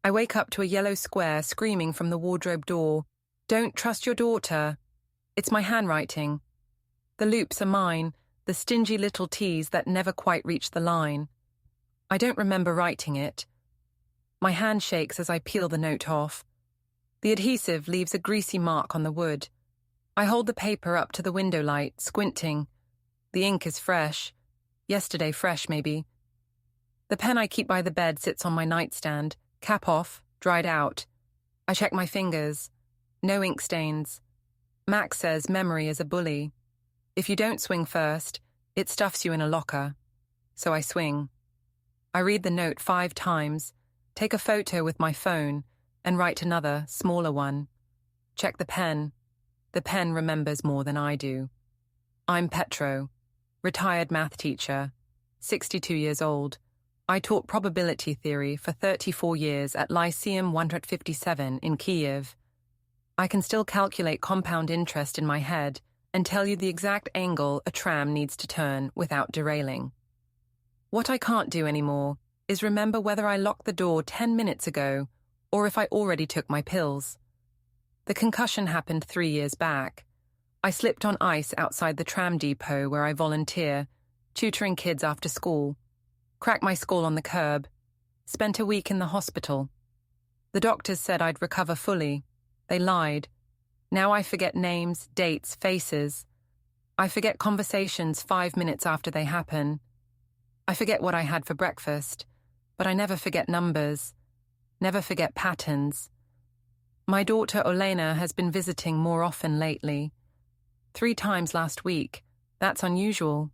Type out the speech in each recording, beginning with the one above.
I wake up to a yellow square screaming from the wardrobe door, "Don't trust your daughter." It's my handwriting. The loops are mine, the stingy little T's that never quite reach the line. I don't remember writing it. My hand shakes as I peel the note off. The adhesive leaves a greasy mark on the wood. I hold the paper up to the window light, squinting. The ink is fresh. Yesterday fresh, maybe. The pen I keep by the bed sits on my nightstand, cap off, dried out. I check my fingers. No ink stains. Max says memory is a bully. If you don't swing first, it stuffs you in a locker. So I swing. I read the note 5 times, take a photo with my phone, and write another, smaller one. Check the pen. The pen remembers more than I do. I'm Petro, retired math teacher, 62 years old. I taught probability theory for 34 years at Lyceum 157 in Kyiv. I can still calculate compound interest in my head and tell you the exact angle a tram needs to turn without derailing. What I can't do anymore is remember whether I locked the door 10 minutes ago or if I already took my pills. The concussion happened 3 years back. I slipped on ice outside the tram depot where I volunteer, tutoring kids after school. Cracked my skull on the curb. Spent a week in the hospital. The doctors said I'd recover fully. They lied. Now I forget names, dates, faces. I forget conversations 5 minutes after they happen. I forget what I had for breakfast, but I never forget numbers. Never forget patterns. My daughter Olena has been visiting more often lately. 3 times last week. That's unusual.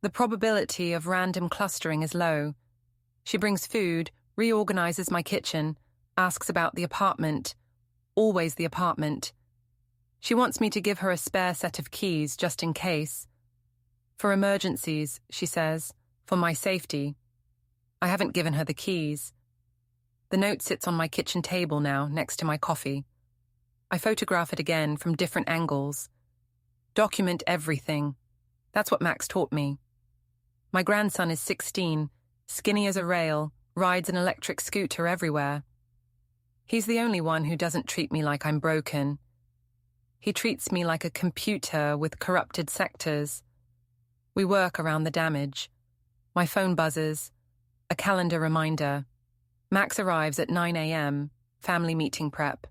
The probability of random clustering is low. She brings food, reorganizes my kitchen, asks about the apartment. Always the apartment. She wants me to give her a spare set of keys just in case. For emergencies, she says, for my safety. I haven't given her the keys. The note sits on my kitchen table now, next to my coffee. I photograph it again from different angles. Document everything. That's what Max taught me. My grandson is 16, skinny as a rail, rides an electric scooter everywhere. He's the only one who doesn't treat me like I'm broken. He treats me like a computer with corrupted sectors. We work around the damage. My phone buzzes. A calendar reminder. Max arrives at 9 a.m., family meeting prep.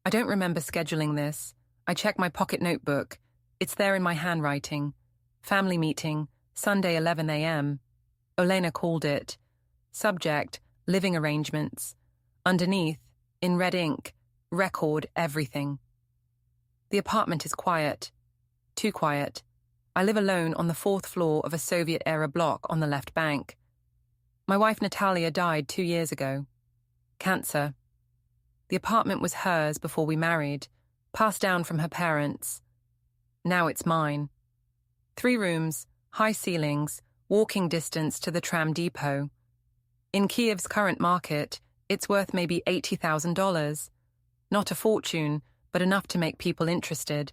I don't remember scheduling this. I check my pocket notebook. It's there in my handwriting. Family meeting, Sunday 11 a.m. Olena called it. Subject, living arrangements. Underneath, in red ink, record everything. The apartment is quiet. Too quiet. I live alone on the 4th floor of a Soviet-era block on the left bank. My wife Natalia died 2 years ago. Cancer. The apartment was hers before we married, passed down from her parents. Now it's mine. 3 rooms, high ceilings, walking distance to the tram depot. In Kyiv's current market, it's worth maybe $80,000. Not a fortune, but enough to make people interested.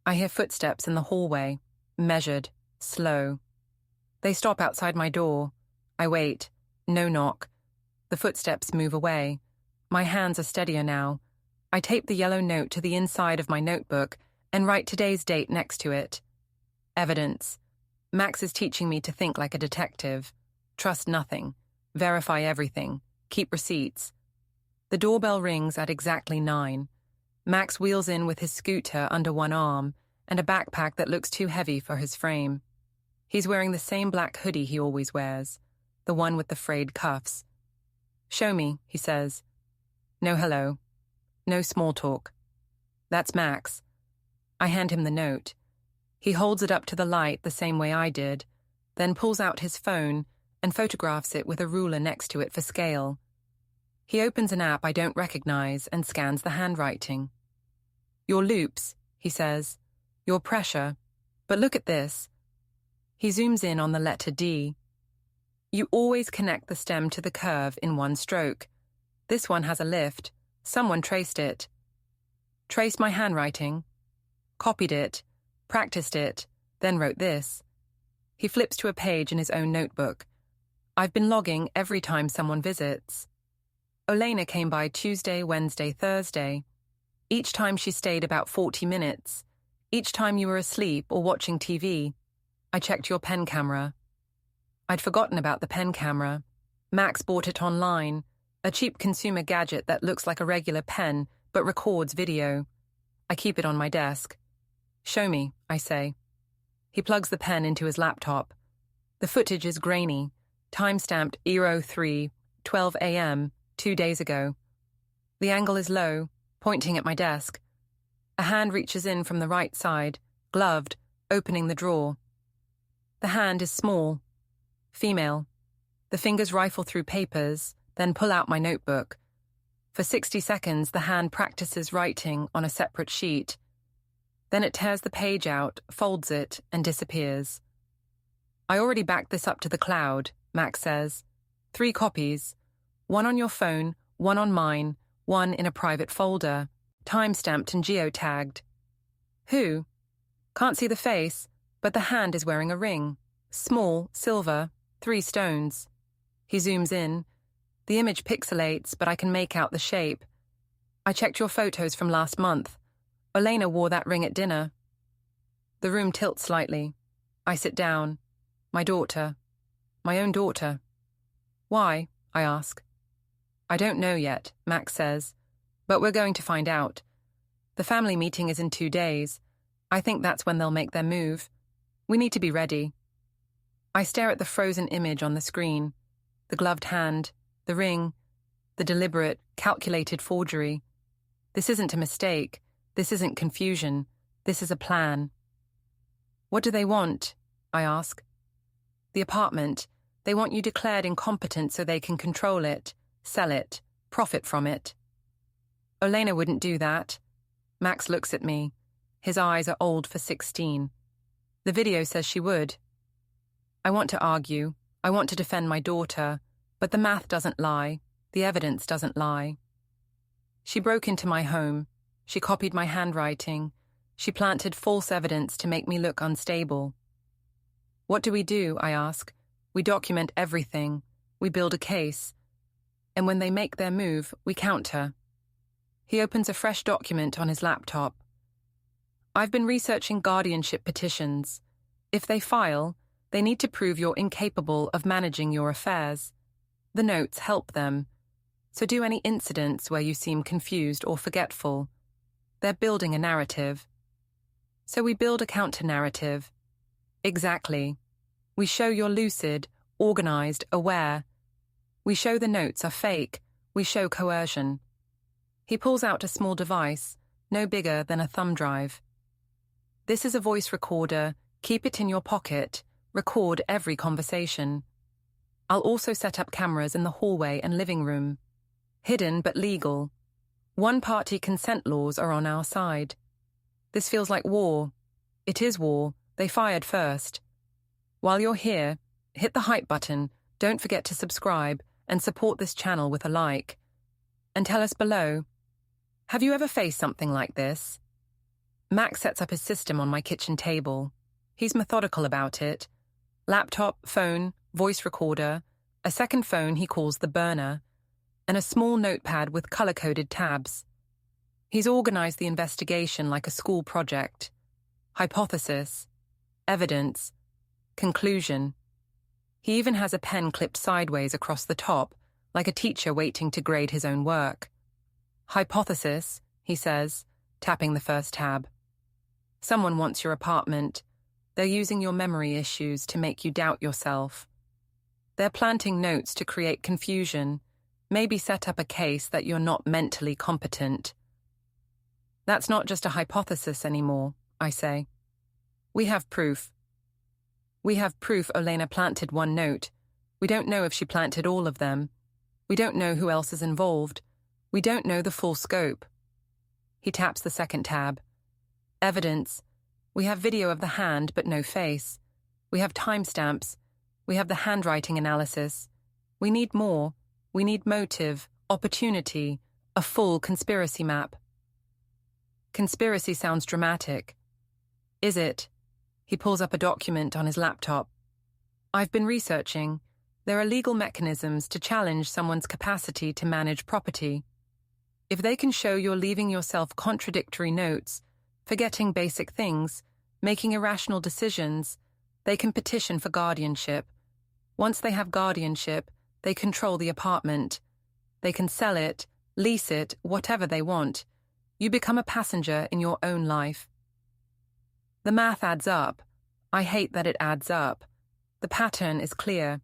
I hear footsteps in the hallway, measured, slow. They stop outside my door. I wait. No knock. The footsteps move away. My hands are steadier now. I tape the yellow note to the inside of my notebook and write today's date next to it. Evidence. Max is teaching me to think like a detective. Trust nothing. Verify everything. Keep receipts. The doorbell rings at exactly 9. Max wheels in with his scooter under one arm and a backpack that looks too heavy for his frame. He's wearing the same black hoodie he always wears, the one with the frayed cuffs. "Show me," he says. No hello. No small talk. That's Max. I hand him the note. He holds it up to the light the same way I did, then pulls out his phone and photographs it with a ruler next to it for scale. He opens an app I don't recognize and scans the handwriting. "Your loops," he says. "Your pressure. But look at this." He zooms in on the letter D. "You always connect the stem to the curve in one stroke. This one has a lift. Someone traced it." Traced my handwriting. Copied it. Practiced it. Then wrote this. He flips to a page in his own notebook. I've been logging every time someone visits. Olena came by Tuesday, Wednesday, Thursday. Each time she stayed about 40 minutes. Each time you were asleep or watching TV. I checked your pen camera. I'd forgotten about the pen camera. Max bought it online, a cheap consumer gadget that looks like a regular pen but records video. I keep it on my desk. Show me, I say. He plugs the pen into his laptop. The footage is grainy, time-stamped 03, 12 a.m., 2 days ago. The angle is low, pointing at my desk. A hand reaches in from the right side, gloved, opening the drawer. The hand is small. Female. The fingers rifle through papers, then pull out my notebook. For 60 seconds, the hand practices writing on a separate sheet. Then it tears the page out, folds it, and disappears. I already backed this up to the cloud, Max says. 3 copies. 1 on your phone, 1 on mine, 1 in a private folder, time-stamped and geotagged. Who? Can't see the face, but the hand is wearing a ring. Small, silver, 3 stones. He zooms in. The image pixelates, but I can make out the shape. I checked your photos from last month. Olena wore that ring at dinner. The room tilts slightly. I sit down. My daughter. My own daughter. Why? I ask. I don't know yet, Max says, but we're going to find out. The family meeting is in 2 days. I think that's when they'll make their move. We need to be ready. I stare at the frozen image on the screen. The gloved hand, the ring, the deliberate, calculated forgery. This isn't a mistake. This isn't confusion. This is a plan. What do they want? I ask. The apartment. They want you declared incompetent so they can control it, sell it, profit from it. Olena wouldn't do that. Max looks at me. His eyes are old for 16. The video says she would. I want to argue. I want to defend my daughter, but the math doesn't lie. The evidence doesn't lie. She broke into my home. She copied my handwriting. She planted false evidence to make me look unstable. What do? I ask. We document everything. We build a case. And when they make their move, we counter. He opens a fresh document on his laptop. I've been researching guardianship petitions. If they file, they need to prove you're incapable of managing your affairs. The notes help them. So do any incidents where you seem confused or forgetful. They're building a narrative. So we build a counter-narrative. Exactly. We show you're lucid, organized, aware. We show the notes are fake. We show coercion. He pulls out a small device, no bigger than a thumb drive. This is a voice recorder. Keep it in your pocket. Record every conversation. I'll also set up cameras in the hallway and living room. Hidden but legal. One-party consent laws are on our side. This feels like war. It is war. They fired first. While you're here, hit the hype button, don't forget to subscribe, and support this channel with a like. And tell us below, have you ever faced something like this? Max sets up his system on my kitchen table. He's methodical about it. Laptop, phone, voice recorder, a second phone he calls the burner, and a small notepad with color-coded tabs. He's organized the investigation like a school project. Hypothesis, evidence, conclusion. He even has a pen clipped sideways across the top, like a teacher waiting to grade his own work. Hypothesis, he says, tapping the first tab. Someone wants your apartment. They're using your memory issues to make you doubt yourself. They're planting notes to create confusion, maybe set up a case that you're not mentally competent. That's not just a hypothesis anymore, I say. We have proof. We have proof Olena planted one note. We don't know if she planted all of them. We don't know who else is involved. We don't know the full scope. He taps the second tab. Evidence. We have video of the hand, but no face. We have timestamps. We have the handwriting analysis. We need more. We need motive, opportunity, a full conspiracy map. Conspiracy sounds dramatic. Is it? He pulls up a document on his laptop. I've been researching. There are legal mechanisms to challenge someone's capacity to manage property. If they can show you're leaving yourself contradictory notes, forgetting basic things, making irrational decisions, they can petition for guardianship. Once they have guardianship, they control the apartment. They can sell it, lease it, whatever they want. You become a passenger in your own life. The math adds up. I hate that it adds up. The pattern is clear.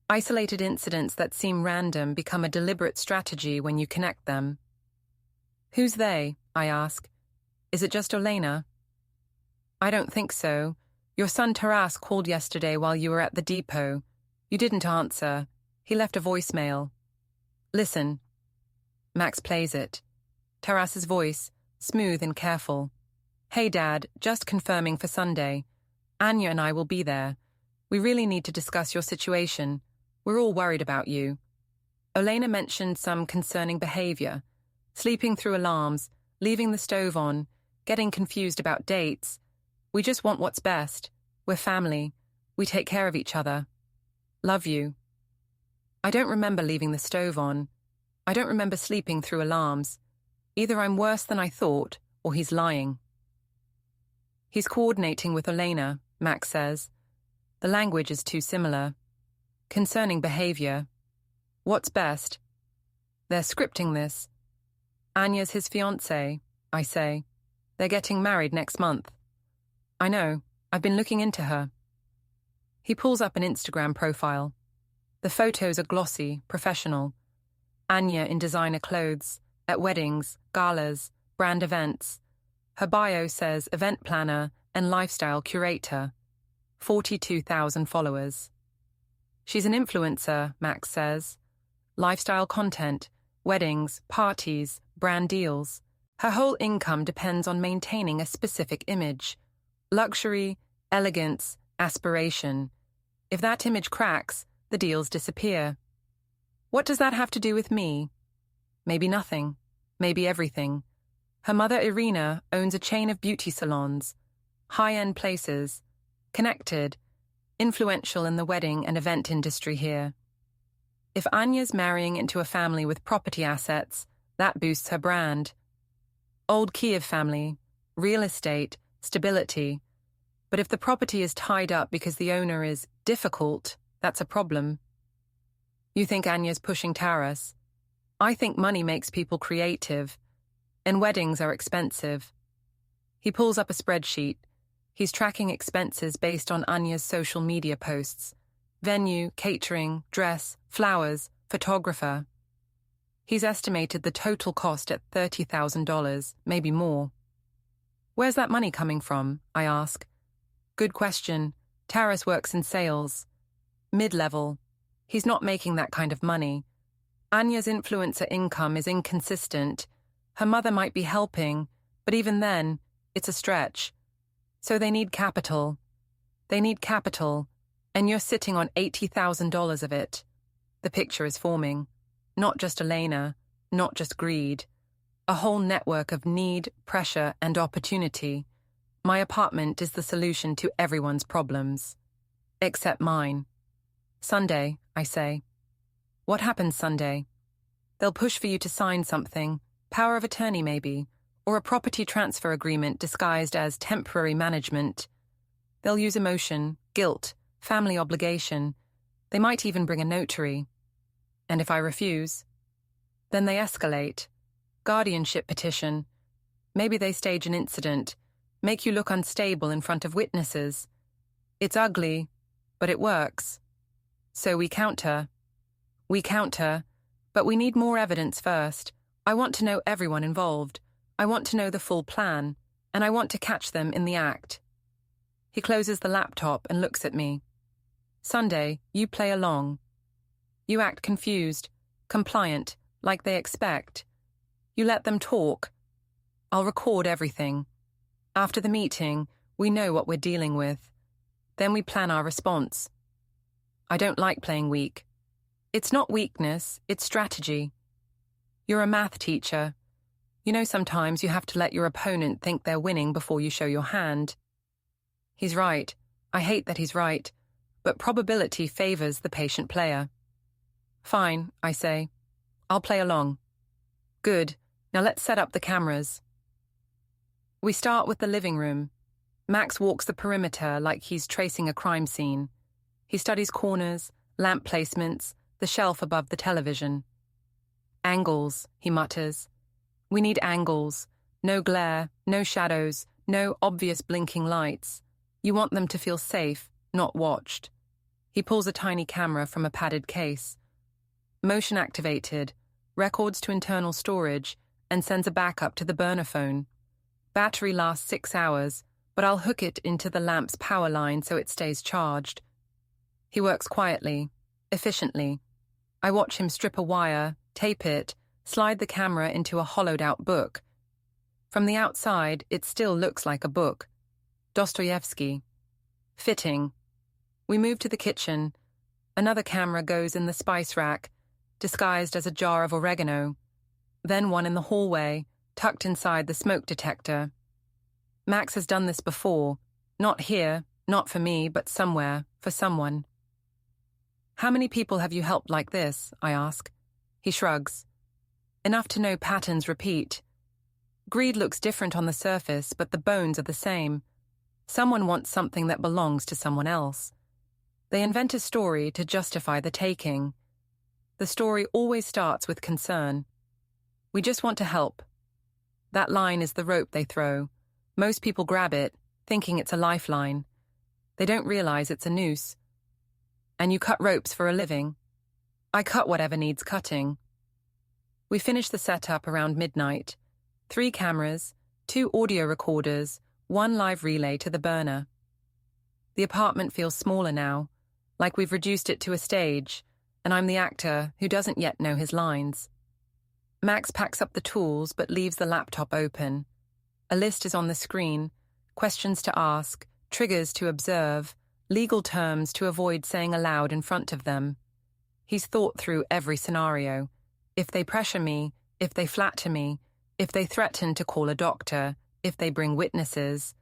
Isolated incidents that seem random become a deliberate strategy when you connect them. Who's they? I ask. Is it just Olena? I don't think so. Your son Taras called yesterday while you were at the depot. You didn't answer. He left a voicemail. Listen. Max plays it. Taras's voice, smooth and careful. Hey Dad, just confirming for Sunday. Anya and I will be there. We really need to discuss your situation. We're all worried about you. Olena mentioned some concerning behavior. Sleeping through alarms, leaving the stove on, getting confused about dates. We just want what's best. We're family. We take care of each other. Love you. I don't remember leaving the stove on. I don't remember sleeping through alarms. Either I'm worse than I thought, or he's lying. He's coordinating with Olena, Max says. The language is too similar. Concerning behavior. What's best? They're scripting this. Anya's his fiancée, I say. They're getting married next month. I know. I've been looking into her. He pulls up an Instagram profile. The photos are glossy, professional. Anya in designer clothes, at weddings, galas, brand events. Her bio says event planner and lifestyle curator. 42,000 followers. She's an influencer, Max says. Lifestyle content, weddings, parties, brand deals. Her whole income depends on maintaining a specific image. Luxury, elegance, aspiration. If that image cracks, the deals disappear. What does that have to do with me? Maybe nothing. Maybe everything. Her mother Irina owns a chain of beauty salons. High-end places. Connected. Influential in the wedding and event industry here. If Anya's marrying into a family with property assets, that boosts her brand. Old Kyiv family, real estate, stability. But if the property is tied up because the owner is difficult, that's a problem. You think Anya's pushing Taras? I think money makes people creative, and weddings are expensive. He pulls up a spreadsheet. He's tracking expenses based on Anya's social media posts. Venue, catering, dress, flowers, photographer. He's estimated the total cost at $30,000, maybe more. Where's that money coming from? I ask. Good question. Taras works in sales. Mid-level. He's not making that kind of money. Anya's influencer income is inconsistent. Her mother might be helping, but even then, it's a stretch. So they need capital. They need capital, and you're sitting on $80,000 of it. The picture is forming. Not just Olena, not just greed. A whole network of need, pressure, and opportunity. My apartment is the solution to everyone's problems. Except mine. Sunday, I say. What happens Sunday? They'll push for you to sign something, power of attorney maybe, or a property transfer agreement disguised as temporary management. They'll use emotion, guilt, family obligation. They might even bring a notary. And if I refuse? Then they escalate. Guardianship petition. Maybe they stage an incident, make you look unstable in front of witnesses. It's ugly, but it works. So we counter. We counter, but we need more evidence first. I want to know everyone involved. I want to know the full plan, and I want to catch them in the act. He closes the laptop and looks at me. Sunday, you play along. You act confused, compliant, like they expect. You let them talk. I'll record everything. After the meeting, we know what we're dealing with. Then we plan our response. I don't like playing weak. It's not weakness, it's strategy. You're a math teacher. You know sometimes you have to let your opponent think they're winning before you show your hand. He's right. I hate that he's right. but probability favors the patient player. Fine, I say. I'll play along. Good. Now let's set up the cameras. We start with the living room. Max walks the perimeter like he's tracing a crime scene. He studies corners, lamp placements, the shelf above the television. Angles, he mutters. We need angles. No glare, no shadows, no obvious blinking lights. You want them to feel safe, not watched. He pulls a tiny camera from a padded case. Motion activated, records to internal storage, and sends a backup to the burner phone. Battery lasts 6 hours, but I'll hook it into the lamp's power line so it stays charged. He works quietly, efficiently. I watch him strip a wire, tape it, slide the camera into a hollowed-out book. From the outside, it still looks like a book. Dostoevsky. Fitting. We move to the kitchen. Another camera goes in the spice rack, disguised as a jar of oregano. Then one in the hallway, tucked inside the smoke detector. Max has done this before. Not here, not for me, but somewhere, for someone. How many people have you helped like this? I ask. He shrugs. Enough to know patterns repeat. Greed looks different on the surface, but the bones are the same. Someone wants something that belongs to someone else. They invent a story to justify the taking. The story always starts with concern. We just want to help. That line is the rope they throw. Most people grab it, thinking it's a lifeline. They don't realize it's a noose. And you cut ropes for a living. I cut whatever needs cutting. We finish the setup around midnight. 3 cameras, 2 audio recorders, 1 live relay to the burner. The apartment feels smaller now, like we've reduced it to a stage, and I'm the actor who doesn't yet know his lines. Max packs up the tools but leaves the laptop open. A list is on the screen, questions to ask, triggers to observe, legal terms to avoid saying aloud in front of them. He's thought through every scenario. If they pressure me, if they flatter me, if they threaten to call a doctor, if they bring witnesses.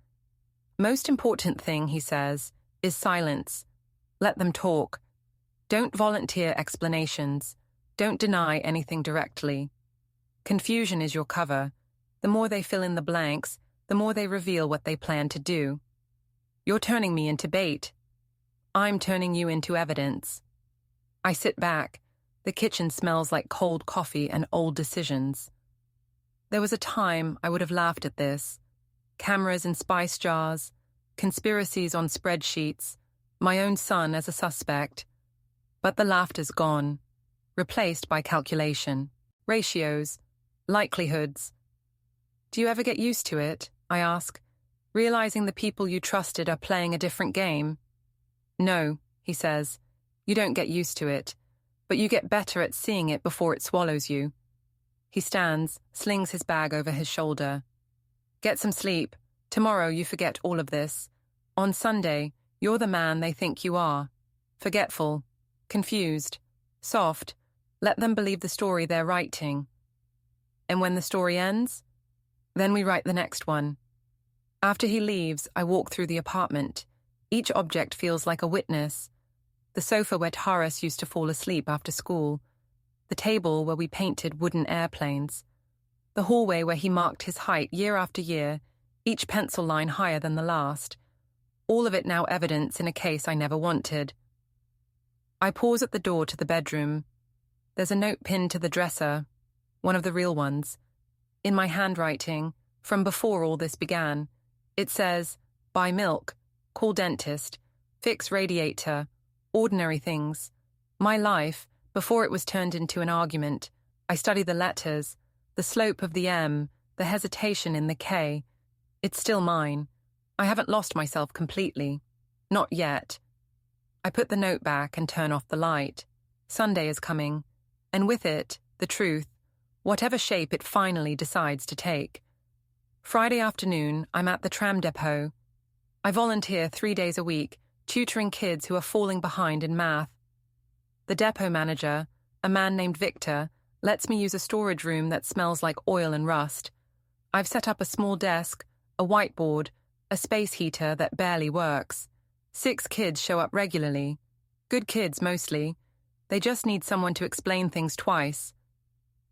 Most important thing, he says, is silence. Let them talk. Don't volunteer explanations. Don't deny anything directly. Confusion is your cover. The more they fill in the blanks, the more they reveal what they plan to do. You're turning me into bait. I'm turning you into evidence. I sit back. The kitchen smells like cold coffee and old decisions. There was a time I would have laughed at this. Cameras in spice jars, conspiracies on spreadsheets, my own son as a suspect. But the laughter's gone, replaced by calculation, ratios, likelihoods. Do you ever get used to it? I ask, realizing the people you trusted are playing a different game. No, he says, you don't get used to it, but you get better at seeing it before it swallows you. He stands, slings his bag over his shoulder. Get some sleep. Tomorrow you forget all of this. On Sunday, you're the man they think you are. Forgetful, confused, soft. Let them believe the story they're writing. And when the story ends, then we write the next one. After he leaves, I walk through the apartment. Each object feels like a witness. The sofa where Taras used to fall asleep after school. The table where we painted wooden airplanes. The hallway where he marked his height year after year, each pencil line higher than the last. All of it now evidence in a case I never wanted. I pause at the door to the bedroom. There's a note pinned to the dresser, one of the real ones. In my handwriting, from before all this began, it says, buy milk, call dentist, fix radiator, ordinary things. My life, before it was turned into an argument. I study the letters, the slope of the M, the hesitation in the K. It's still mine. I haven't lost myself completely. Not yet. I put the note back and turn off the light. Sunday is coming, and with it, the truth, whatever shape it finally decides to take. Friday afternoon, I'm at the tram depot. I volunteer 3 days a week, tutoring kids who are falling behind in math. The depot manager, a man named Victor, lets me use a storage room that smells like oil and rust. I've set up a small desk, a whiteboard, a space heater that barely works. 6 kids show up regularly. Good kids, mostly. They just need someone to explain things twice.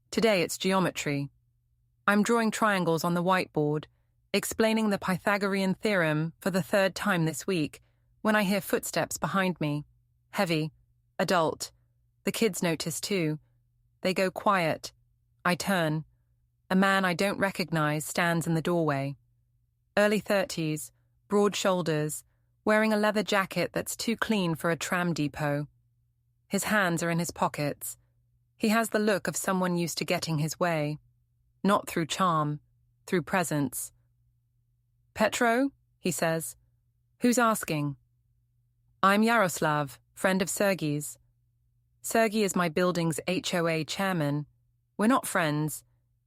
Today it's geometry. I'm drawing triangles on the whiteboard, explaining the Pythagorean theorem for the 3rd time this week, when I hear footsteps behind me. Heavy. Adult. The kids notice too. They go quiet. I turn. A man I don't recognize stands in the doorway. Early 30s, broad shoulders, wearing a leather jacket that's too clean for a tram depot. His hands are in his pockets. He has the look of someone used to getting his way. Not through charm, through presence. "Petro?" he says. "Who's asking?" "I'm Yaroslav, friend of Sergei's." Sergei is my building's HOA chairman. We're not friends.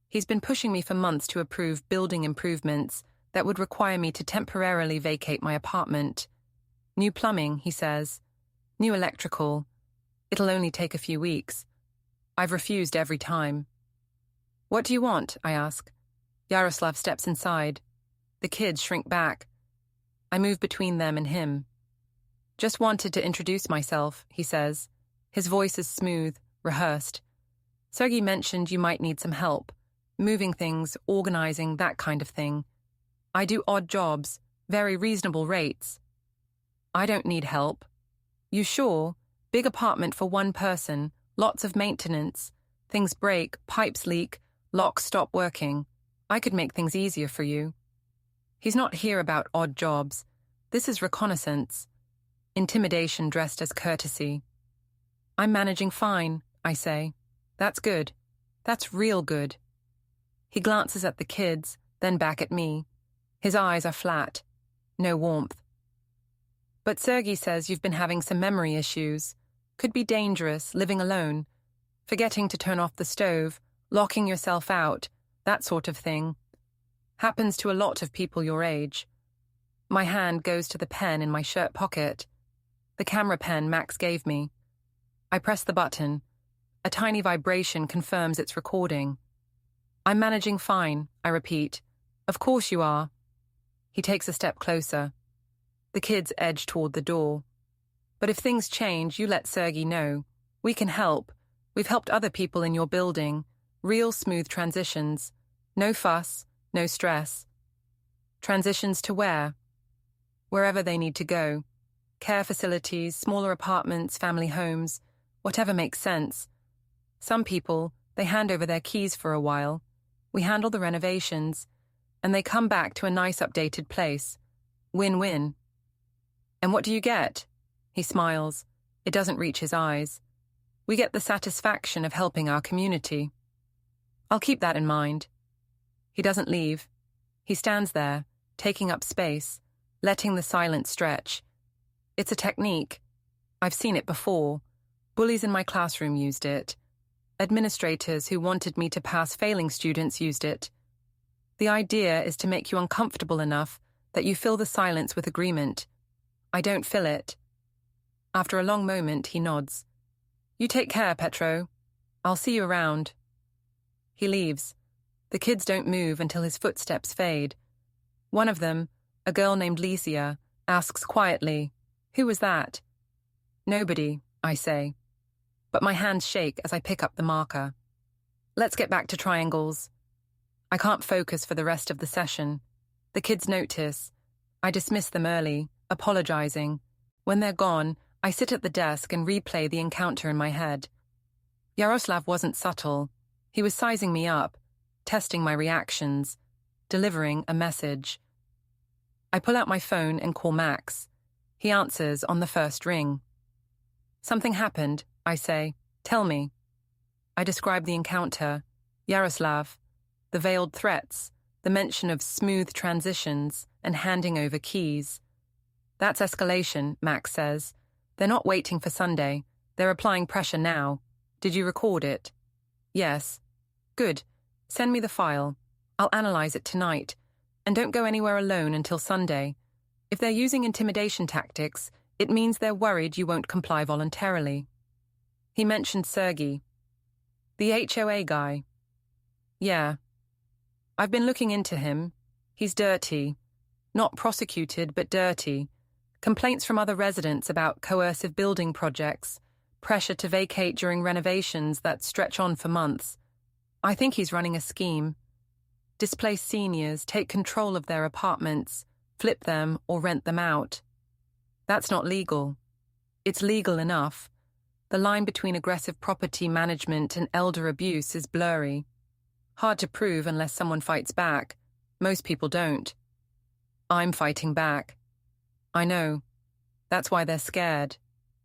He's been pushing me for months to approve building improvements that would require me to temporarily vacate my apartment. New plumbing, he says. New electrical. It'll only take a few weeks. I've refused every time. "What do you want?" I ask. Yaroslav steps inside. The kids shrink back. I move between them and him. "Just wanted to introduce myself," he says. His voice is smooth, rehearsed. "Sergei mentioned you might need some help. Moving things, organizing, that kind of thing. I do odd jobs, very reasonable rates." "I don't need help." "You sure? Big apartment for one person, lots of maintenance. Things break, pipes leak, locks stop working. I could make things easier for you." He's not here about odd jobs. This is reconnaissance. Intimidation dressed as courtesy. "I'm managing fine," I say. "That's good. That's real good." He glances at the kids, then back at me. His eyes are flat. No warmth. "But Sergei says you've been having some memory issues. Could be dangerous, living alone. Forgetting to turn off the stove, locking yourself out, that sort of thing. Happens to a lot of people your age." My hand goes to the pen in my shirt pocket. The camera pen Max gave me. I press the button. A tiny vibration confirms it's recording. "I'm managing fine," I repeat. "Of course you are." He takes a step closer. The kids edge toward the door. "But if things change, you let Sergei know. We can help. We've helped other people in your building. Real smooth transitions. No fuss, no stress." "Transitions to where?" "Wherever they need to go. Care facilities, smaller apartments, family homes, whatever makes sense. Some people, they hand over their keys for a while. We handle the renovations, and they come back to a nice updated place. Win-win." "And what do you get?" He smiles. It doesn't reach his eyes. "We get the satisfaction of helping our community." "I'll keep that in mind." He doesn't leave. He stands there, taking up space, letting the silence stretch. It's a technique. I've seen it before. Bullies in my classroom used it. Administrators who wanted me to pass failing students used it. The idea is to make you uncomfortable enough that you fill the silence with agreement. I don't fill it. After a long moment, he nods. "You take care, Petro. I'll see you around." He leaves. The kids don't move until his footsteps fade. One of them, a girl named Licia, asks quietly, "Who was that?" "Nobody," I say. But my hands shake as I pick up the marker. Let's get back to triangles. I can't focus for the rest of the session. The kids notice. I dismiss them early, apologizing. When they're gone, I sit at the desk and replay the encounter in my head. Yaroslav wasn't subtle. He was sizing me up, testing my reactions, delivering a message. I pull out my phone and call Max. He answers on the first ring. "Something happened," I say. "Tell me." I describe the encounter, Yaroslav, the veiled threats, the mention of smooth transitions and handing over keys. "That's escalation," Max says. "They're not waiting for Sunday. They're applying pressure now. Did you record it?" "Yes." "Good. Send me the file. I'll analyze it tonight. And don't go anywhere alone until Sunday. If they're using intimidation tactics, it means they're worried you won't comply voluntarily." He mentioned Sergei. "The HOA guy." "Yeah. I've been looking into him. He's dirty. Not prosecuted, but dirty. Complaints from other residents about coercive building projects, pressure to vacate during renovations that stretch on for months. I think he's running a scheme. Displace seniors, take control of their apartments, flip them or rent them out. That's not legal. It's legal enough. The line between aggressive property management and elder abuse is blurry. Hard to prove unless someone fights back. Most people don't. I'm fighting back. I know. That's why they're scared.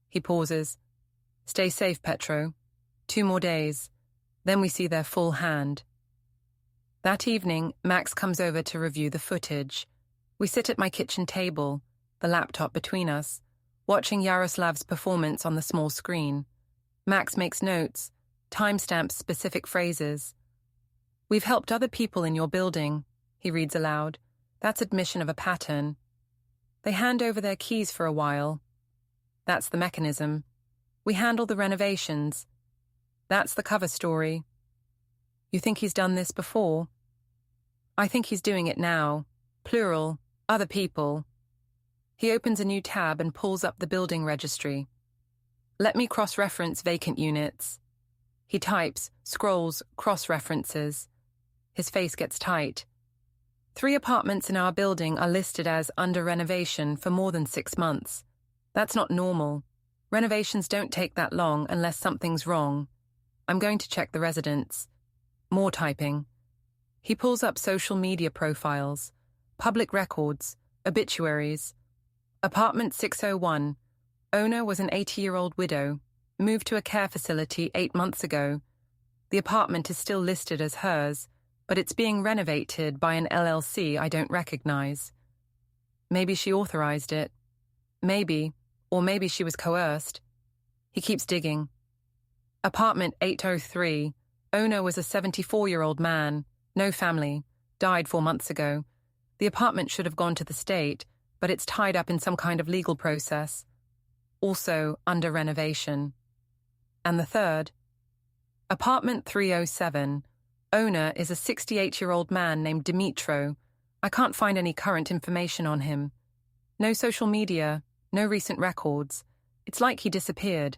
He pauses. Stay safe, Petro. 2 more days. Then we see their full hand. That evening, Max comes over to review the footage. We sit at my kitchen table, the laptop between us, watching Yaroslav's performance on the small screen. Max makes notes, timestamps specific phrases. We've helped other people in your building, he reads aloud. That's admission of a pattern. They hand over their keys for a while. That's the mechanism. We handle the renovations. That's the cover story. You think he's done this before? I think he's doing it now. Plural, other people. He opens a new tab and pulls up the building registry. Let me cross-reference vacant units. He types, scrolls, cross-references. His face gets tight. 3 apartments in our building are listed as under renovation for more than 6 months. That's not normal. Renovations don't take that long unless something's wrong. I'm going to check the residents. More typing. He pulls up social media profiles, public records, obituaries. Apartment 601. Owner was an 80-year-old widow, moved to a care facility 8 months ago. The apartment is still listed as hers, but it's being renovated by an LLC I don't recognize. Maybe she authorized it. Maybe, or maybe she was coerced. He keeps digging. Apartment 803. Owner was a 74-year-old man, no family, died 4 months ago. The apartment should have gone to the state, but it's tied up in some kind of legal process. Also under renovation. And the third. Apartment 307. Owner is a 68-year-old man named Dmitro. I can't find any current information on him. No social media, no recent records. It's like he disappeared.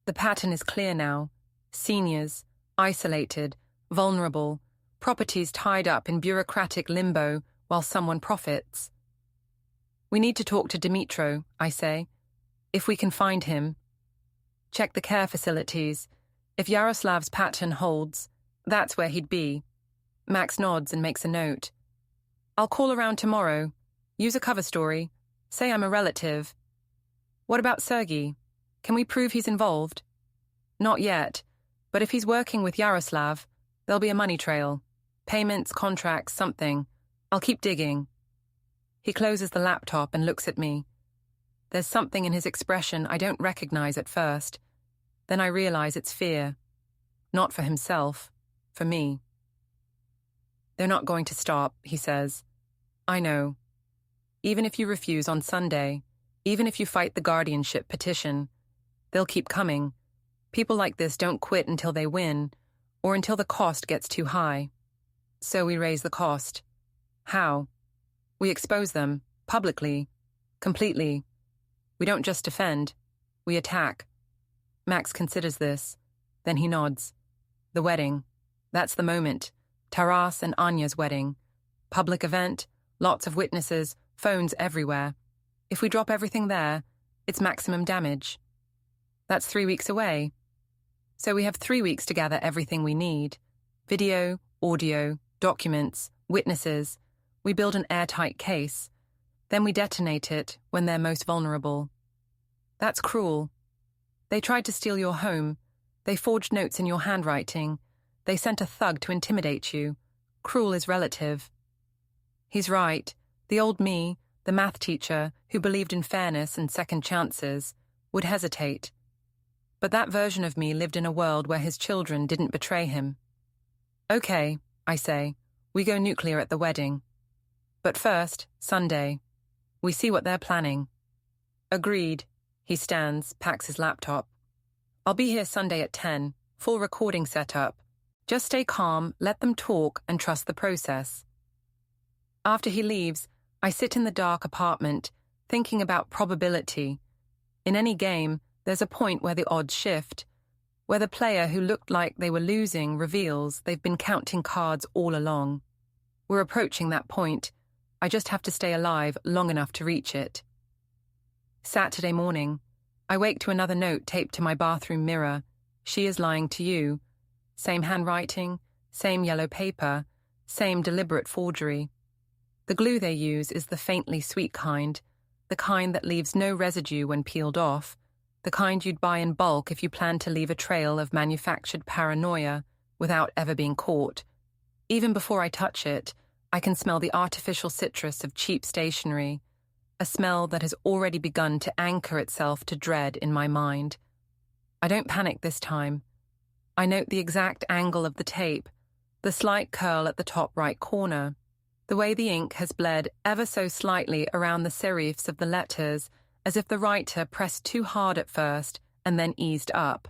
The pattern is clear now. Seniors, isolated, vulnerable, properties tied up in bureaucratic limbo while someone profits. We need to talk to Dmitro, I say. If we can find him. Check the care facilities. If Yaroslav's pattern holds, that's where he'd be. Max nods and makes a note. I'll call around tomorrow. Use a cover story. Say I'm a relative. What about Sergei? Can we prove he's involved? Not yet, but if he's working with Yaroslav, there'll be a money trail. Payments, contracts, something. I'll keep digging. He closes the laptop and looks at me. There's something in his expression I don't recognize at first. Then I realize it's fear. Not for himself. For me. They're not going to stop, he says. I know. Even if you refuse on Sunday, even if you fight the guardianship petition, they'll keep coming. People like this don't quit until they win, or until the cost gets too high. So we raise the cost. How? We expose them, publicly, completely. We don't just defend, we attack. Max considers this. Then he nods. The wedding. That's the moment. Taras and Anya's wedding. Public event, lots of witnesses, phones everywhere. If we drop everything there, it's maximum damage. That's 3 weeks away. So we have 3 weeks to gather everything we need. Video, audio, documents, witnesses. We build an airtight case. Then we detonate it when they're most vulnerable. That's cruel. They tried to steal your home. They forged notes in your handwriting. They sent a thug to intimidate you. Cruel is relative. He's right. The old me, the math teacher who believed in fairness and second chances, would hesitate. But that version of me lived in a world where his children didn't betray him. Okay, I say, we go nuclear at the wedding. But first, Sunday. We see what they're planning. Agreed. He stands, packs his laptop. I'll be here Sunday at 10, full recording setup. Just stay calm, let them talk, and trust the process. After he leaves, I sit in the dark apartment, thinking about probability. In any game, there's a point where the odds shift, where the player who looked like they were losing reveals they've been counting cards all along. We're approaching that point. I just have to stay alive long enough to reach it. Saturday morning. I wake to another note taped to my bathroom mirror. She is lying to you. Same handwriting, same yellow paper, same deliberate forgery. The glue they use is the faintly sweet kind, the kind that leaves no residue when peeled off, the kind you'd buy in bulk if you plan to leave a trail of manufactured paranoia without ever being caught. Even before I touch it, I can smell the artificial citrus of cheap stationery, a smell that has already begun to anchor itself to dread in my mind. I don't panic this time. I note the exact angle of the tape, the slight curl at the top right corner, the way the ink has bled ever so slightly around the serifs of the letters, as if the writer pressed too hard at first and then eased up.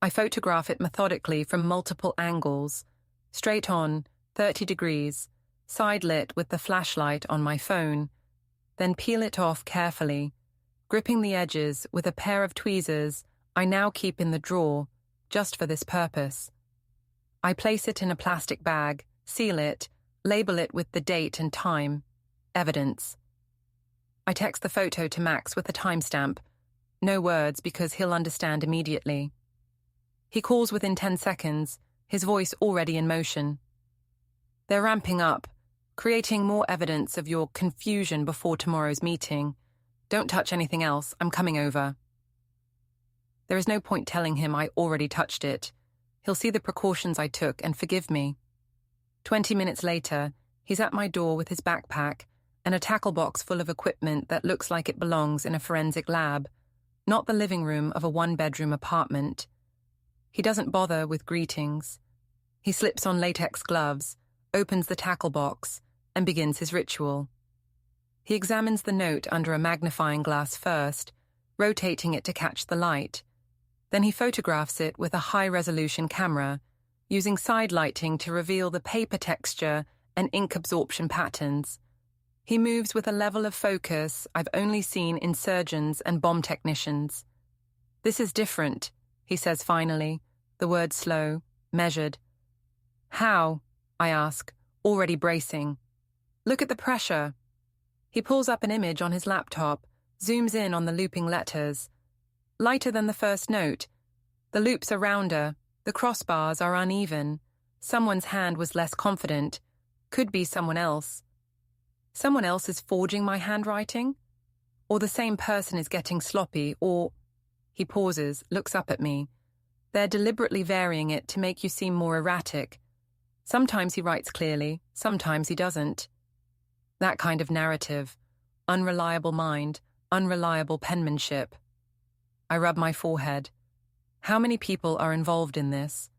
I photograph it methodically from multiple angles, straight on, 30 degrees, side-lit with the flashlight on my phone, then peel it off carefully, gripping the edges with a pair of tweezers I now keep in the drawer, just for this purpose. I place it in a plastic bag, seal it, label it with the date and time, evidence. I text the photo to Max with a timestamp. No words because he'll understand immediately. He calls within 10 seconds, his voice already in motion. They're ramping up, creating more evidence of your confusion before tomorrow's meeting. Don't touch anything else, I'm coming over. There is no point telling him I already touched it. He'll see the precautions I took and forgive me. 20 minutes later, he's at my door with his backpack and a tackle box full of equipment that looks like it belongs in a forensic lab, not the living room of a one-bedroom apartment. He doesn't bother with greetings. He slips on latex gloves, opens the tackle box, and begins his ritual. He examines the note under a magnifying glass first, rotating it to catch the light. Then he photographs it with a high-resolution camera, using side lighting to reveal the paper texture and ink absorption patterns. He moves with a level of focus I've only seen in surgeons and bomb technicians. "This is different," he says finally, the words slow, measured. "How?" I ask, already bracing. "Look at the pressure." He pulls up an image on his laptop, zooms in on the looping letters. Lighter than the first note. The loops are rounder, the crossbars are uneven. Someone's hand was less confident. Could be someone else. Someone else is forging my handwriting? Or the same person is getting sloppy, or... He pauses, looks up at me. They're deliberately varying it to make you seem more erratic. Sometimes he writes clearly, sometimes he doesn't. That kind of narrative. Unreliable mind, unreliable penmanship. I rub my forehead. How many people are involved in this?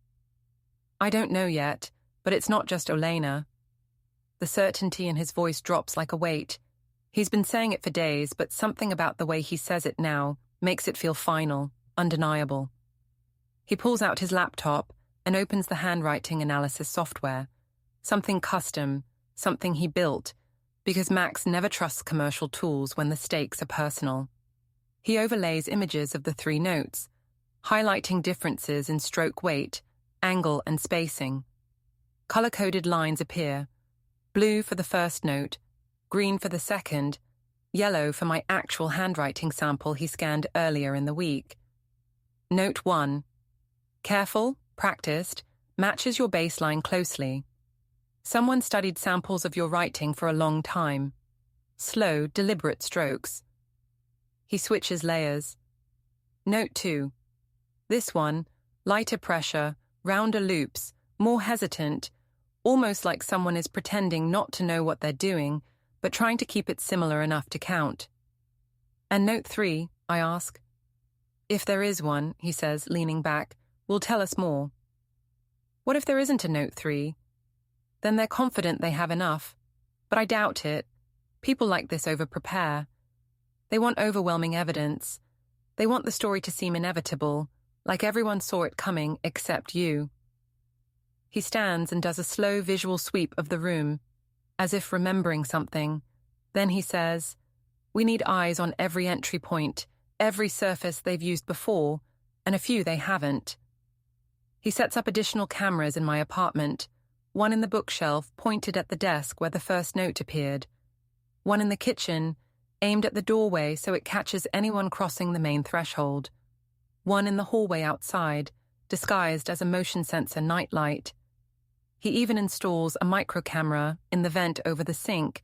I don't know yet, but it's not just Olena. The certainty in his voice drops like a weight. He's been saying it for days, but something about the way he says it now makes it feel final, undeniable. He pulls out his laptop and opens the handwriting analysis software. Something custom, something he built, because Max never trusts commercial tools when the stakes are personal. He overlays images of the 3 notes, highlighting differences in stroke weight, angle and spacing. Color-coded lines appear. Blue for the first note, green for the second, yellow for my actual handwriting sample he scanned earlier in the week. Note 1. Careful, practiced, matches your baseline closely. Someone studied samples of your writing for a long time. Slow, deliberate strokes. He switches layers. Note 2. This one, lighter pressure, rounder loops, more hesitant, almost like someone is pretending not to know what they're doing, but trying to keep it similar enough to count. And note 3, I ask. If there is one, he says, leaning back, will tell us more. What if there isn't a note 3? Then they're confident they have enough. But I doubt it. People like this over-prepare. They want overwhelming evidence. They want the story to seem inevitable, like everyone saw it coming except you. He stands and does a slow visual sweep of the room, as if remembering something. Then he says, We need eyes on every entry point, every surface they've used before, and a few they haven't. He sets up additional cameras in my apartment, one in the bookshelf pointed at the desk where the first note appeared, one in the kitchen, aimed at the doorway so it catches anyone crossing the main threshold, one in the hallway outside, disguised as a motion sensor nightlight. He even installs a microcamera in the vent over the sink,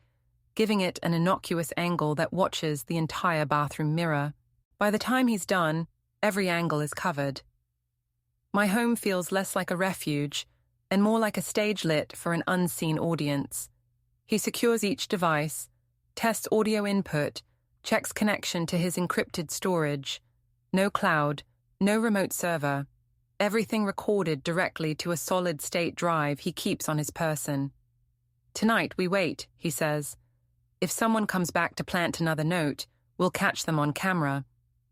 giving it an innocuous angle that watches the entire bathroom mirror. By the time he's done, every angle is covered. My home feels less like a refuge and more like a stage lit for an unseen audience. He secures each device, tests audio input, checks connection to his encrypted storage. No cloud, no remote server. Everything recorded directly to a solid-state drive he keeps on his person. Tonight we wait, he says. If someone comes back to plant another note, we'll catch them on camera.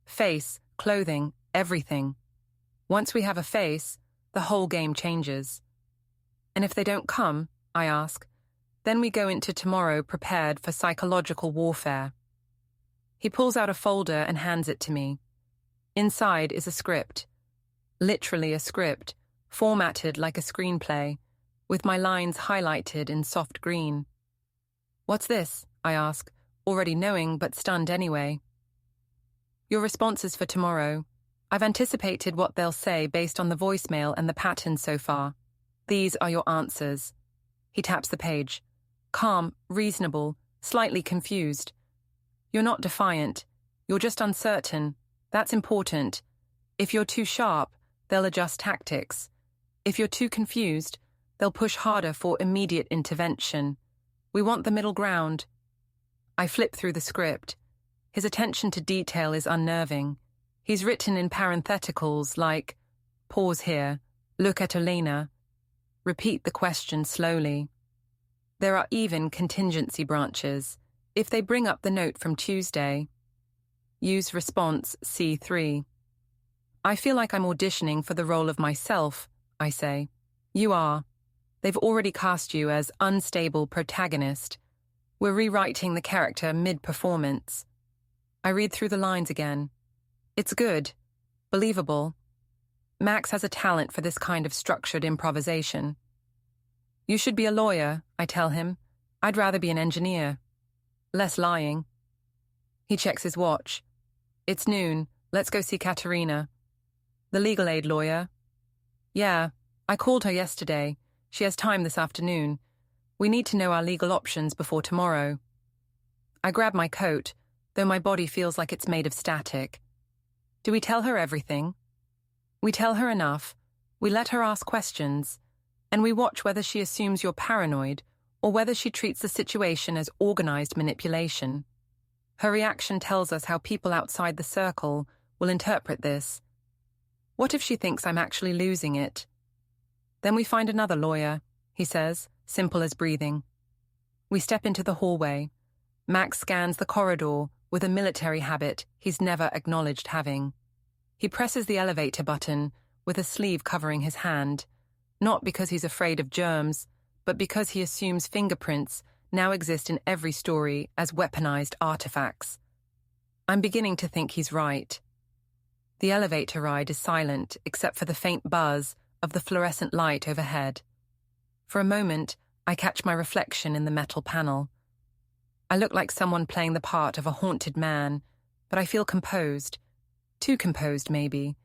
Face, clothing, everything. Once we have a face, the whole game changes. And if they don't come, I ask, then we go into tomorrow prepared for psychological warfare. He pulls out a folder and hands it to me. Inside is a script. Literally a script, formatted like a screenplay, with my lines highlighted in soft green. What's this? I ask, already knowing but stunned anyway. Your responses for tomorrow. I've anticipated what they'll say based on the voicemail and the pattern so far. These are your answers. He taps the page. Calm, reasonable, slightly confused. You're not defiant. You're just uncertain. That's important. If you're too sharp, they'll adjust tactics. If you're too confused, they'll push harder for immediate intervention. We want the middle ground. I flip through the script. His attention to detail is unnerving. He's written in parentheticals like, pause here, look at Olena, repeat the question slowly. There are even contingency branches. If they bring up the note from Tuesday, use response C3. I feel like I'm auditioning for the role of myself, I say. You are. They've already cast you as unstable protagonist. We're rewriting the character mid-performance. I read through the lines again. It's good. Believable. Max has a talent for this kind of structured improvisation. You should be a lawyer, I tell him. I'd rather be an engineer. Less lying. He checks his watch. It's noon. Let's go see Katerina. The legal aid lawyer. Yeah, I called her yesterday. She has time this afternoon. We need to know our legal options before tomorrow. I grab my coat, though my body feels like it's made of static. Do we tell her everything? We tell her enough, we let her ask questions, and we watch whether she assumes you're paranoid or whether she treats the situation as organized manipulation. Her reaction tells us how people outside the circle will interpret this. What if she thinks I'm actually losing it? Then we find another lawyer, he says, simple as breathing. We step into the hallway. Max scans the corridor with a military habit he's never acknowledged having. He presses the elevator button with a sleeve covering his hand, not because he's afraid of germs, but because he assumes fingerprints now exist in every story as weaponized artifacts. I'm beginning to think he's right. The elevator ride is silent except for the faint buzz of the fluorescent light overhead. For a moment, I catch my reflection in the metal panel. I look like someone playing the part of a haunted man, but I feel composed. Too composed, maybe.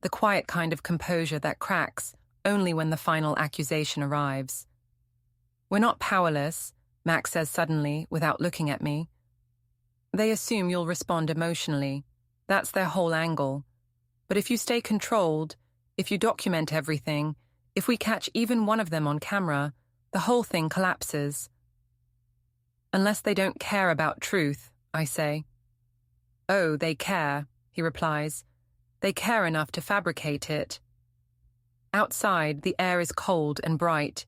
The quiet kind of composure that cracks only when the final accusation arrives. We're not powerless, Max says suddenly, without looking at me. They assume you'll respond emotionally. That's their whole angle. But if you stay controlled, if you document everything, if we catch even one of them on camera, the whole thing collapses. Unless they don't care about truth, I say. Oh, they care, he replies. They care enough to fabricate it. Outside, the air is cold and bright.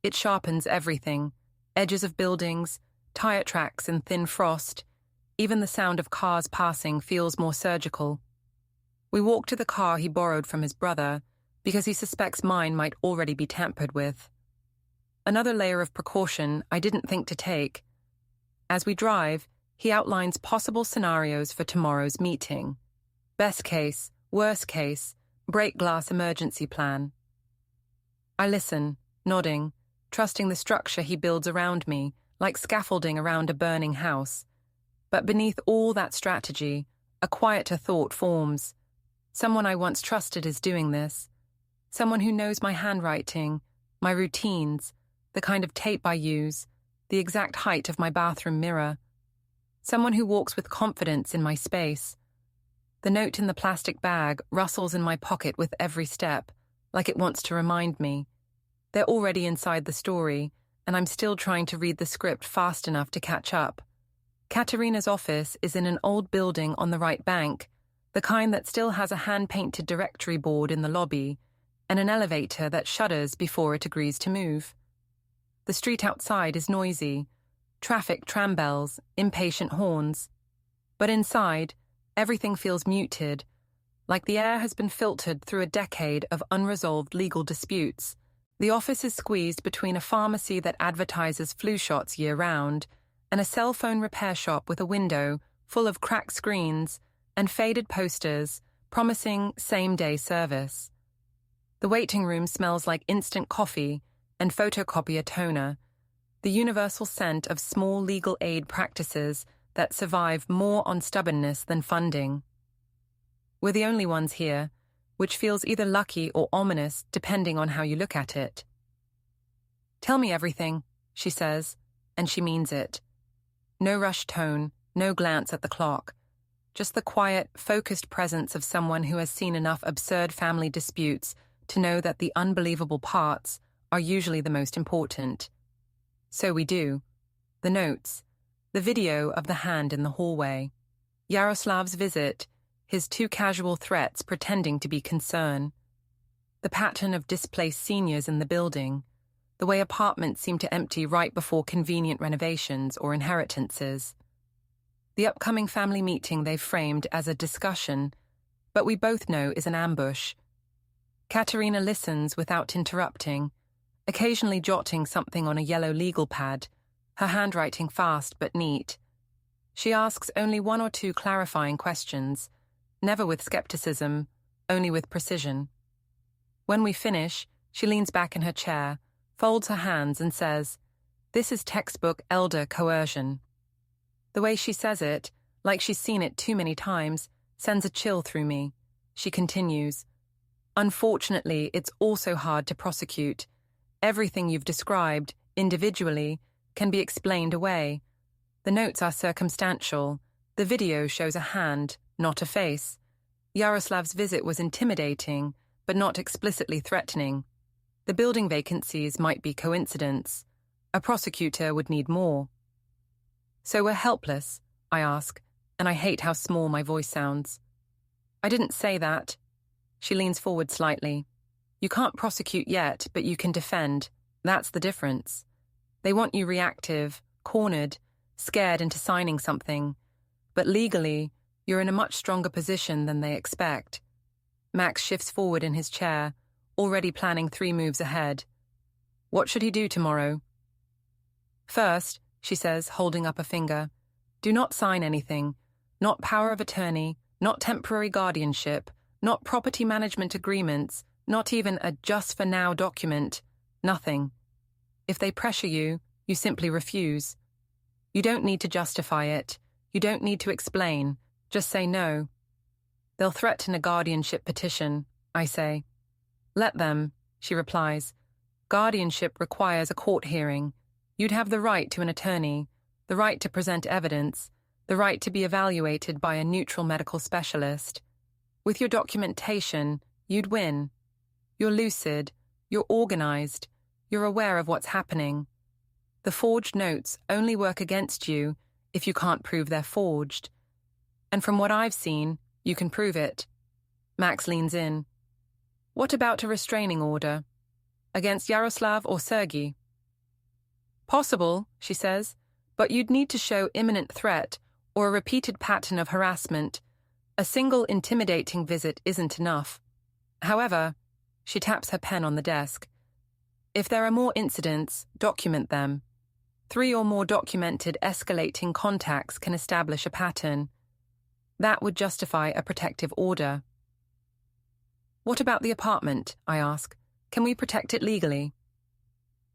It sharpens everything. Edges of buildings, tire tracks in thin frost. Even the sound of cars passing feels more surgical. We walk to the car he borrowed from his brother, because he suspects mine might already be tampered with. Another layer of precaution I didn't think to take. As we drive, He outlines possible scenarios for tomorrow's meeting. Best case, worst case, break glass emergency plan. I listen, nodding, trusting the structure he builds around me, like scaffolding around a burning house. But beneath all that strategy, a quieter thought forms. Someone I once trusted is doing this. Someone who knows my handwriting, my routines, the kind of tape I use, the exact height of my bathroom mirror. Someone who walks with confidence in my space. The note in the plastic bag rustles in my pocket with every step, like it wants to remind me. They're already inside the story, and I'm still trying to read the script fast enough to catch up. Katerina's office is in an old building on the right bank, the kind that still has a hand-painted directory board in the lobby, and an elevator that shudders before it agrees to move. The street outside is noisy, traffic tram bells, impatient horns. But inside, everything feels muted, like the air has been filtered through a decade of unresolved legal disputes. The office is squeezed between a pharmacy that advertises flu shots year-round and a cell phone repair shop with a window full of cracked screens and faded posters promising same-day service. The waiting room smells like instant coffee and photocopier toner, the universal scent of small legal aid practices that survive more on stubbornness than funding. We're the only ones here, which feels either lucky or ominous depending on how you look at it. "Tell me everything," she says, and she means it. No rushed tone, no glance at the clock. Just the quiet, focused presence of someone who has seen enough absurd family disputes to know that the unbelievable parts are usually the most important. So we do. The notes, the video of the hand in the hallway, Yaroslav's visit, his two casual threats pretending to be concern, the pattern of displaced seniors in the building, the way apartments seem to empty right before convenient renovations or inheritances. The upcoming family meeting they've framed as a discussion, but we both know is an ambush. Katerina listens without interrupting, occasionally jotting something on a yellow legal pad, her handwriting fast but neat. She asks only one or two clarifying questions, never with skepticism, only with precision. When we finish, she leans back in her chair, folds her hands and says, "This is textbook elder coercion." The way she says it, like she's seen it too many times, sends a chill through me. She continues, "Unfortunately, it's also hard to prosecute. Everything you've described, individually, can be explained away. The notes are circumstantial. The video shows a hand, not a face. Yaroslav's visit was intimidating, but not explicitly threatening. The building vacancies might be coincidence. A prosecutor would need more." "So we're helpless?" I ask, and I hate how small my voice sounds. "I didn't say that." She leans forward slightly. "You can't prosecute yet, but you can defend. That's the difference. They want you reactive, cornered, scared into signing something. But legally, you're in a much stronger position than they expect." Max shifts forward in his chair, already planning 3 moves ahead. "What should he do tomorrow?" "First," she says, holding up a finger, "do not sign anything. Not power of attorney, not temporary guardianship, not property management agreements, not even a just-for-now document. Nothing. If they pressure you, you simply refuse. You don't need to justify it. You don't need to explain. Just say no." "They'll threaten a guardianship petition," I say. "Let them," she replies. "Guardianship requires a court hearing. You'd have the right to an attorney, the right to present evidence, the right to be evaluated by a neutral medical specialist. With your documentation, you'd win. You're lucid, you're organized, you're aware of what's happening. The forged notes only work against you if you can't prove they're forged. And from what I've seen, you can prove it." Max leans in. "What about a restraining order? Against Yaroslav or Sergei?" "Possible," she says, "but you'd need to show imminent threat or a repeated pattern of harassment. A single intimidating visit isn't enough. However," she taps her pen on the desk, "if there are more incidents, document them. 3 or more documented escalating contacts can establish a pattern. That would justify a protective order. What about the apartment? I ask. Can we protect it legally?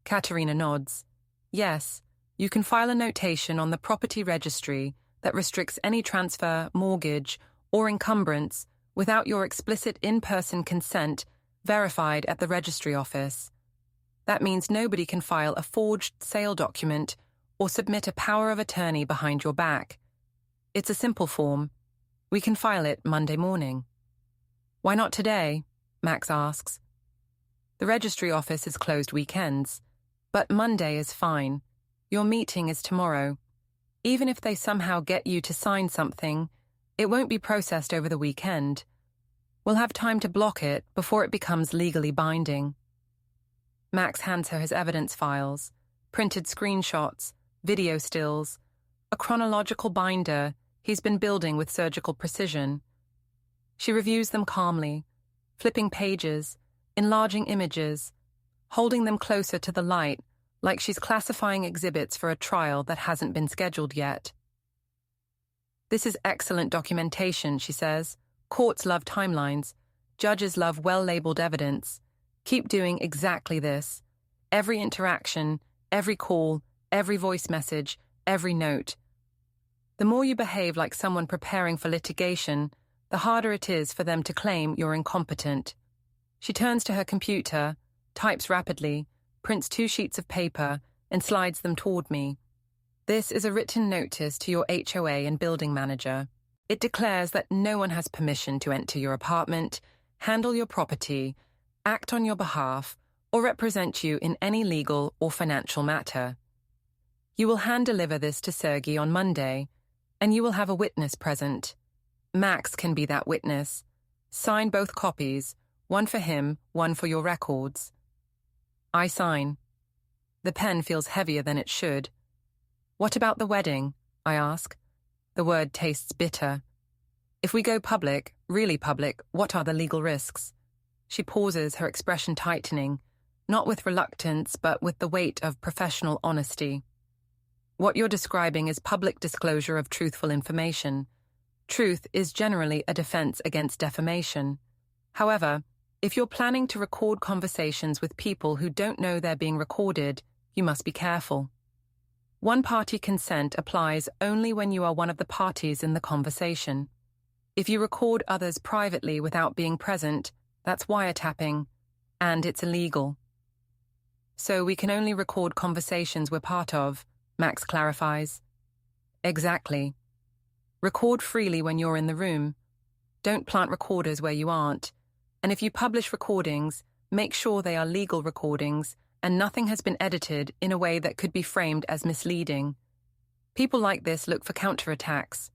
Katerina nods. Yes, you can file a notation on the property registry that restricts any transfer, mortgage, or encumbrance without your explicit in-person consent verified at the registry office. That means nobody can file a forged sale document or submit a power of attorney behind your back. It's a simple form. We can file it Monday morning. Why not today? Max asks. The registry office is closed weekends, but Monday is fine. Your meeting is tomorrow. Even if they somehow get you to sign something, it won't be processed over the weekend. We'll have time to block it before it becomes legally binding. Max hands her his evidence files, printed screenshots, video stills, a chronological binder he's been building with surgical precision. She reviews them calmly, flipping pages, enlarging images, holding them closer to the light like she's classifying exhibits for a trial that hasn't been scheduled yet. This is excellent documentation, she says. Courts love timelines. Judges love well-labeled evidence. Keep doing exactly this. Every interaction, every call, every voice message, every note. The more you behave like someone preparing for litigation, the harder it is for them to claim you're incompetent. She turns to her computer, types rapidly, prints 2 sheets of paper, and slides them toward me. This is a written notice to your HOA and building manager. It declares that no one has permission to enter your apartment, handle your property, act on your behalf, or represent you in any legal or financial matter. You will hand-deliver this to Sergei on Monday, and you will have a witness present. Max can be that witness. Sign both copies, one for him, one for your records. I sign. The pen feels heavier than it should. What about the wedding? I ask. The word tastes bitter. If we go public, really public, what are the legal risks? She pauses, her expression tightening, not with reluctance, but with the weight of professional honesty. What you're describing is public disclosure of truthful information. Truth is generally a defense against defamation. However, if you're planning to record conversations with people who don't know they're being recorded, you must be careful. One-party consent applies only when you are one of the parties in the conversation. If you record others privately without being present, that's wiretapping, and it's illegal. So we can only record conversations we're part of, Max clarifies. Exactly. Record freely when you're in the room. Don't plant recorders where you aren't. And if you publish recordings, make sure they are legal recordings and nothing has been edited in a way that could be framed as misleading. People like this look for counterattacks.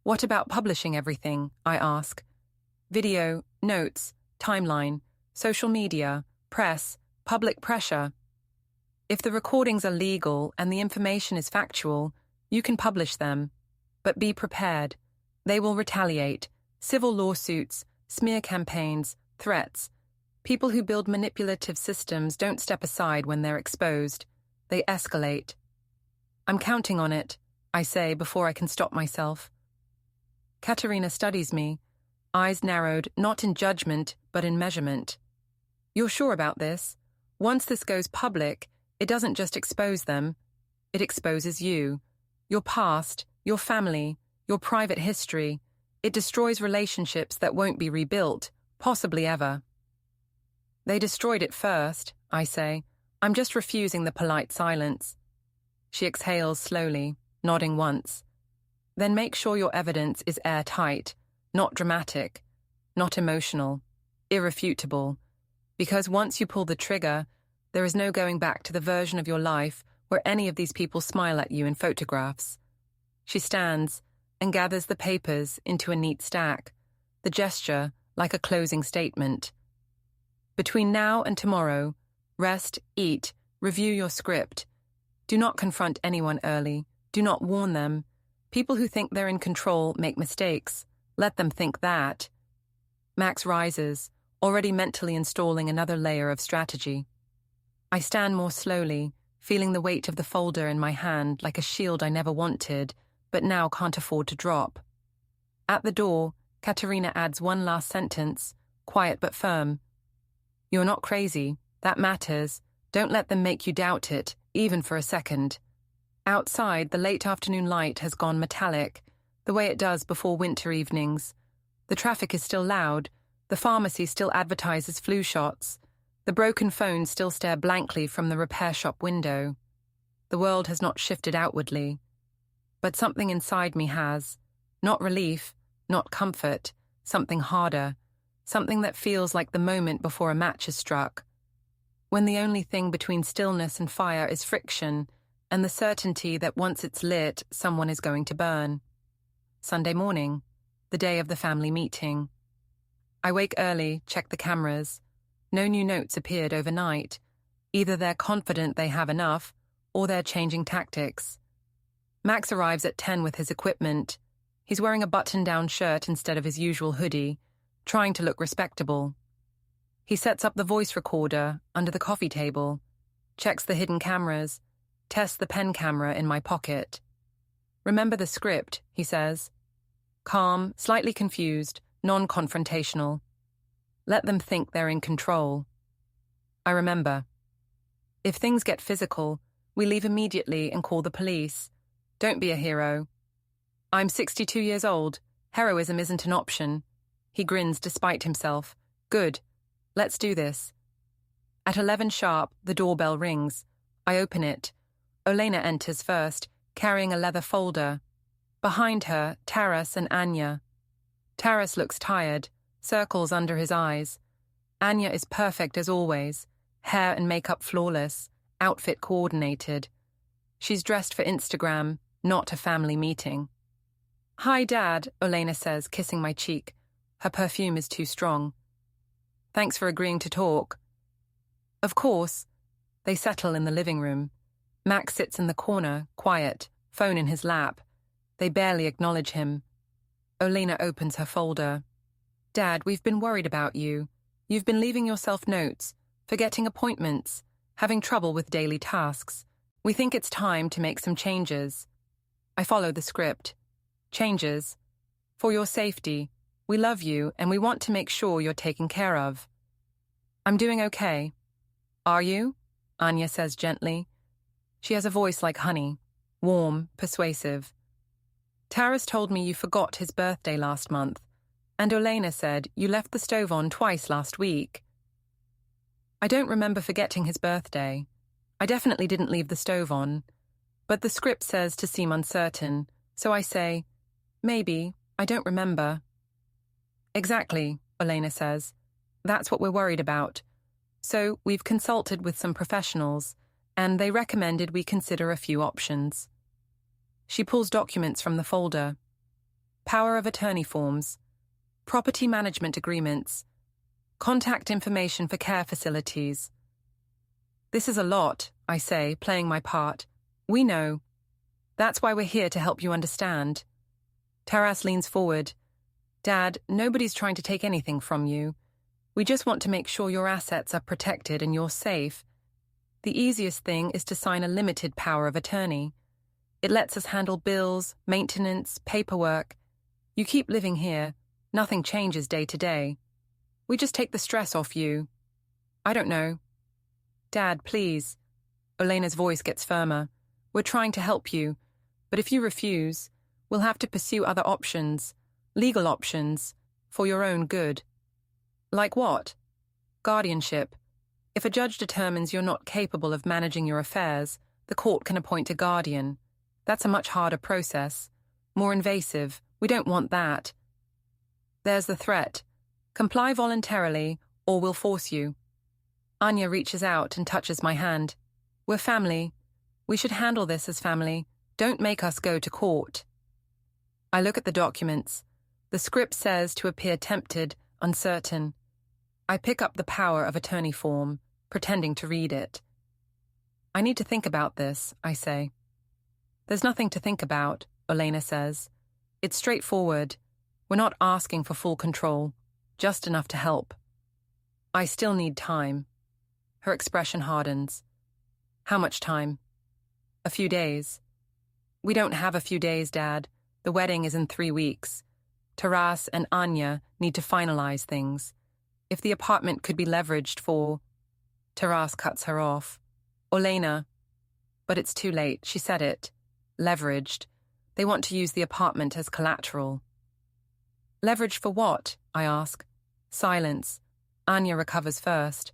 What about publishing everything? I ask. Video, notes, timeline, social media, press, public pressure. If the recordings are legal and the information is factual, you can publish them. But be prepared. They will retaliate. Civil lawsuits, smear campaigns, threats. People who build manipulative systems don't step aside when they're exposed. They escalate. I'm counting on it, I say before I can stop myself. Katerina studies me, eyes narrowed not in judgment but in measurement. You're sure about this? Once this goes public, it doesn't just expose them. It exposes you, your past, your family, your private history. It destroys relationships that won't be rebuilt, possibly ever. They destroyed it first, I say. I'm just refusing the polite silence. She exhales slowly, nodding once. Then make sure your evidence is airtight, not dramatic, not emotional, irrefutable. Because once you pull the trigger, there is no going back to the version of your life where any of these people smile at you in photographs. She stands and gathers the papers into a neat stack, the gesture like a closing statement. Between now and tomorrow, rest, eat, review your script. Do not confront anyone early. Do not warn them. People who think they're in control make mistakes. Let them think that. Max rises, already mentally installing another layer of strategy. I stand more slowly, feeling the weight of the folder in my hand like a shield I never wanted, but now can't afford to drop. At the door, Katerina adds one last sentence, quiet but firm. You're not crazy. That matters. Don't let them make you doubt it, even for a second. Outside, the late afternoon light has gone metallic, the way it does before winter evenings. The traffic is still loud. The pharmacy still advertises flu shots. The broken phones still stare blankly from the repair shop window. The world has not shifted outwardly. But something inside me has. Not relief, not comfort, something harder. Something that feels like the moment before a match is struck. When the only thing between stillness and fire is friction, and the certainty that once it's lit, someone is going to burn. Sunday morning, the day of the family meeting. I wake early, check the cameras. No new notes appeared overnight. Either they're confident they have enough, or they're changing tactics. Max arrives at 10 with his equipment. He's wearing a button-down shirt instead of his usual hoodie, trying to look respectable. He sets up the voice recorder under the coffee table, checks the hidden cameras, tests the pen camera in my pocket. Remember the script, he says. Calm, slightly confused, non-confrontational. Let them think they're in control. I remember. If things get physical, we leave immediately and call the police. Don't be a hero. I'm 62 years old. Heroism isn't an option. He grins despite himself. Good. Let's do this. At 11 sharp, the doorbell rings. I open it. Olena enters first, carrying a leather folder. Behind her, Taras and Anya. Taras looks tired, circles under his eyes. Anya is perfect as always, hair and makeup flawless, outfit coordinated. She's dressed for Instagram, not a family meeting. Hi, Dad, Olena says, kissing my cheek. Her perfume is too strong. Thanks for agreeing to talk. Of course. They settle in the living room. Max sits in the corner, quiet, phone in his lap. They barely acknowledge him. Olena opens her folder. Dad, we've been worried about you. You've been leaving yourself notes, forgetting appointments, having trouble with daily tasks. We think it's time to make some changes. I follow the script. Changes. For your safety. We love you and we want to make sure you're taken care of. I'm doing okay. Are you? Anya says gently. She has a voice like honey, warm, persuasive. Taras told me you forgot his birthday last month, and Olena said you left the stove on twice last week. I don't remember forgetting his birthday. I definitely didn't leave the stove on, but the script says to seem uncertain, so I say, maybe, I don't remember. Exactly, Olena says. That's what we're worried about. So we've consulted with some professionals, and they recommended we consider a few options. She pulls documents from the folder. Power of attorney forms, property management agreements, contact information for care facilities. This is a lot, I say, playing my part. We know. That's why we're here to help you understand. Taras leans forward. Dad, nobody's trying to take anything from you. We just want to make sure your assets are protected and you're safe. The easiest thing is to sign a limited power of attorney. It lets us handle bills, maintenance, paperwork. You keep living here. Nothing changes day to day. We just take the stress off you. I don't know. Dad, please. Olena's voice gets firmer. We're trying to help you, but if you refuse, we'll have to pursue other options, legal options, for your own good. Like what? Guardianship. If a judge determines you're not capable of managing your affairs, the court can appoint a guardian. That's a much harder process, more invasive. We don't want that. There's the threat. Comply voluntarily, or we'll force you. Anya reaches out and touches my hand. We're family. We should handle this as family. Don't make us go to court. I look at the documents. The script says to appear tempted, uncertain. I pick up the power of attorney form, pretending to read it. I need to think about this, I say. There's nothing to think about, Olena says. It's straightforward. We're not asking for full control, just enough to help. I still need time. Her expression hardens. How much time? A few days. We don't have a few days, Dad. The wedding is in 3 weeks. Taras and Anya need to finalize things. If the apartment could be leveraged for... Taras cuts her off. Olena. But it's too late, she said it. Leveraged. They want to use the apartment as collateral. Leverage for what? I ask. Silence. Anya recovers first.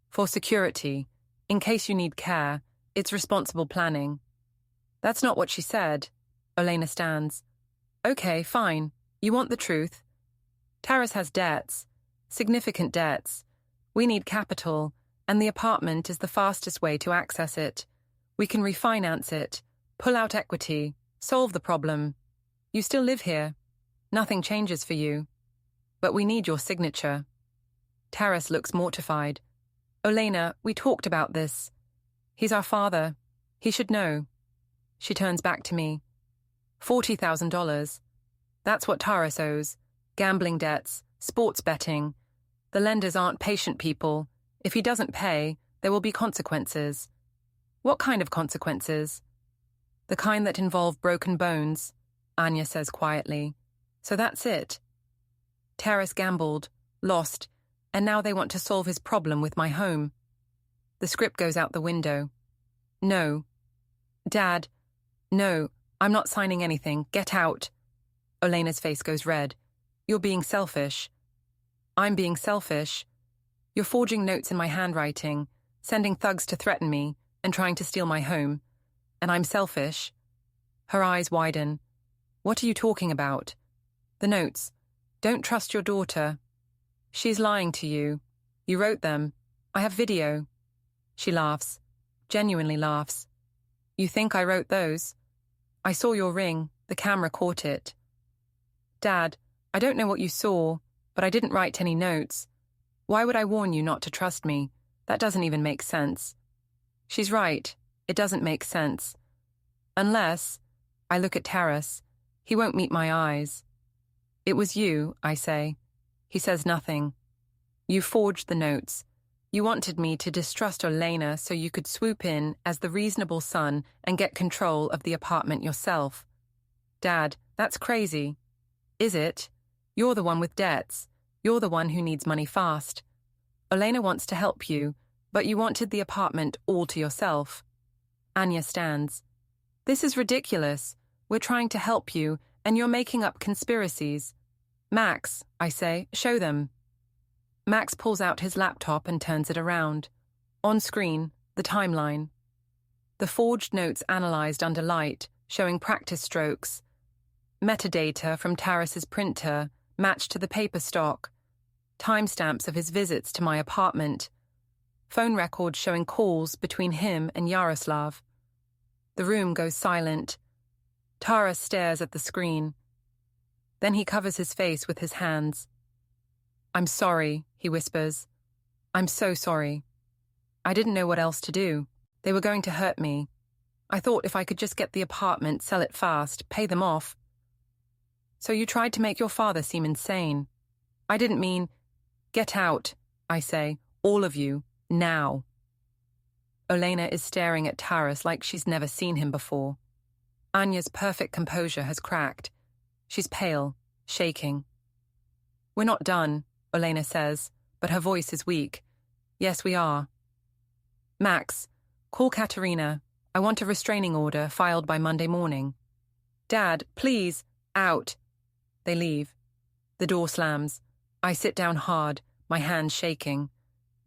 For security. In case you need care. It's responsible planning. That's not what she said. Olena stands. Okay, fine. You want the truth? Taras has debts. Significant debts. We need capital, and the apartment is the fastest way to access it. We can refinance it, pull out equity, solve the problem. You still live here. Nothing changes for you. But we need your signature. Taras looks mortified. Olena, we talked about this. He's our father. He should know. She turns back to me. $40,000. That's what Taras owes. Gambling debts, sports betting. The lenders aren't patient people. If he doesn't pay, there will be consequences. What kind of consequences? The kind that involve broken bones, Anya says quietly. So that's it. Taras gambled, lost, and now they want to solve his problem with my home. The script goes out the window. No. Dad. No, I'm not signing anything. Get out. Olena's face goes red. You're being selfish. I'm being selfish. You're forging notes in my handwriting, sending thugs to threaten me, and trying to steal my home. And I'm selfish. Her eyes widen. What are you talking about? The notes. Don't trust your daughter. She's lying to you. You wrote them. I have video. She laughs. Genuinely laughs. You think I wrote those? I saw your ring. The camera caught it. Dad, I don't know what you saw, but I didn't write any notes. Why would I warn you not to trust me? That doesn't even make sense. She's right. It doesn't make sense. Unless, I look at Taras, he won't meet my eyes. It was you, I say. He says nothing. You forged the notes. You wanted me to distrust Olena so you could swoop in as the reasonable son and get control of the apartment yourself. Dad, that's crazy. Is it? You're the one with debts. You're the one who needs money fast. Olena wants to help you, but you wanted the apartment all to yourself. Anya stands. This is ridiculous. We're trying to help you, and you're making up conspiracies. Max, I say, show them. Max pulls out his laptop and turns it around. On screen, the timeline. The forged notes analyzed under light, showing practice strokes. Metadata from Taras's printer, matched to the paper stock. Timestamps of his visits to my apartment. Phone records showing calls between him and Yaroslav. The room goes silent. Taras stares at the screen. Then he covers his face with his hands. I'm sorry, he whispers. I'm so sorry. I didn't know what else to do. They were going to hurt me. I thought if I could just get the apartment, sell it fast, pay them off. So you tried to make your father seem insane. I didn't mean... Get out, I say, all of you, now. Olena is staring at Taras like she's never seen him before. Anya's perfect composure has cracked. She's pale, shaking. We're not done, Olena says, but her voice is weak. Yes, we are. Max, call Katerina. I want a restraining order filed by Monday morning. Dad, please, out. They leave. The door slams. I sit down hard, my hands shaking.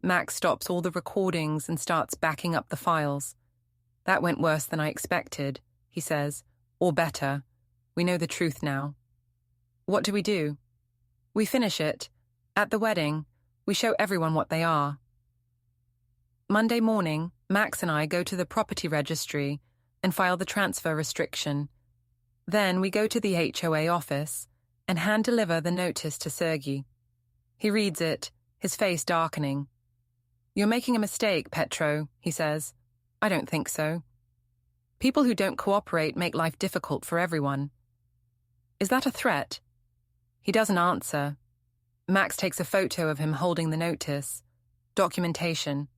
Max stops all the recordings and starts backing up the files. That went worse than I expected, he says. Or better. We know the truth now. What do we do? We finish it. At the wedding, we show everyone what they are. Monday morning, Max and I go to the property registry and file the transfer restriction. Then we go to the HOA office and hand-deliver the notice to Sergei. He reads it, his face darkening. You're making a mistake, Petro, he says. I don't think so. People who don't cooperate make life difficult for everyone. Is that a threat? He doesn't answer. Max takes a photo of him holding the notice. Documentation.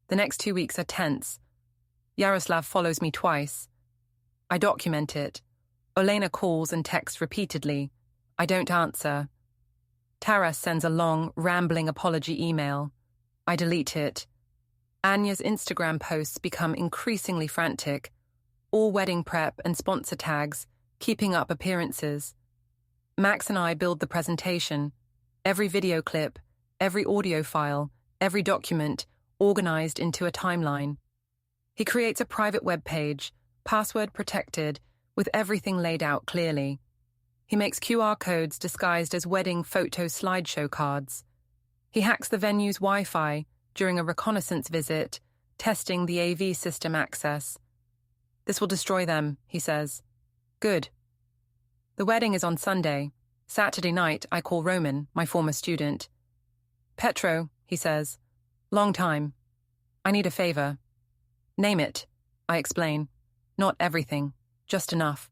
The next 2 weeks are tense. Yaroslav follows me twice. I document it. Olena calls and texts repeatedly. I don't answer. Taras sends a long, rambling apology email. I delete it. Anya's Instagram posts become increasingly frantic. All wedding prep and sponsor tags, keeping up appearances. Max and I build the presentation. Every video clip, every audio file, every document, organized into a timeline. He creates a private web page, password protected, with everything laid out clearly. He makes QR codes disguised as wedding photo slideshow cards. He hacks the venue's Wi-Fi during a reconnaissance visit, testing the AV system access. This will destroy them, he says. Good. The wedding is on Sunday. Saturday night, I call Roman, my former student. Petro, he says. Long time. I need a favor. Name it, I explain. Not everything, just enough.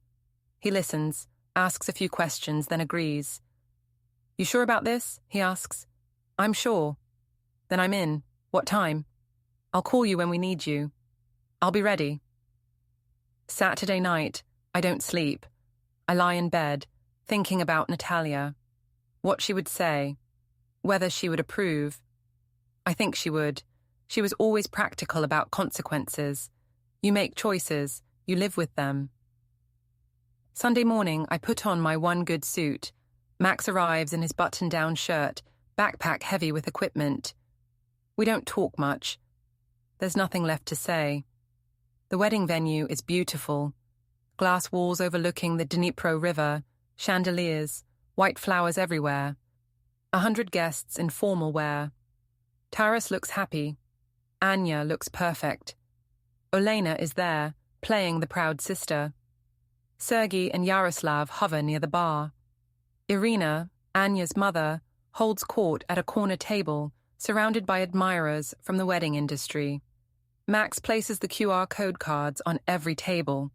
He listens, asks a few questions, then agrees. You sure about this? He asks. I'm sure. Then I'm in. What time? I'll call you when we need you. I'll be ready. Saturday night, I don't sleep. I lie in bed, thinking about Natalia. What she would say. Whether she would approve. I think she would. She was always practical about consequences. You make choices, you live with them. Sunday morning, I put on my one good suit. Max arrives in his button-down shirt, backpack heavy with equipment. We don't talk much. There's nothing left to say. The wedding venue is beautiful. Glass walls overlooking the Dnipro River, chandeliers, white flowers everywhere. 100 guests in formal wear. Taras looks happy. Anya looks perfect. Olena is there, playing the proud sister. Sergei and Yaroslav hover near the bar. Irina, Anya's mother, holds court at a corner table, surrounded by admirers from the wedding industry. Max places the QR code cards on every table.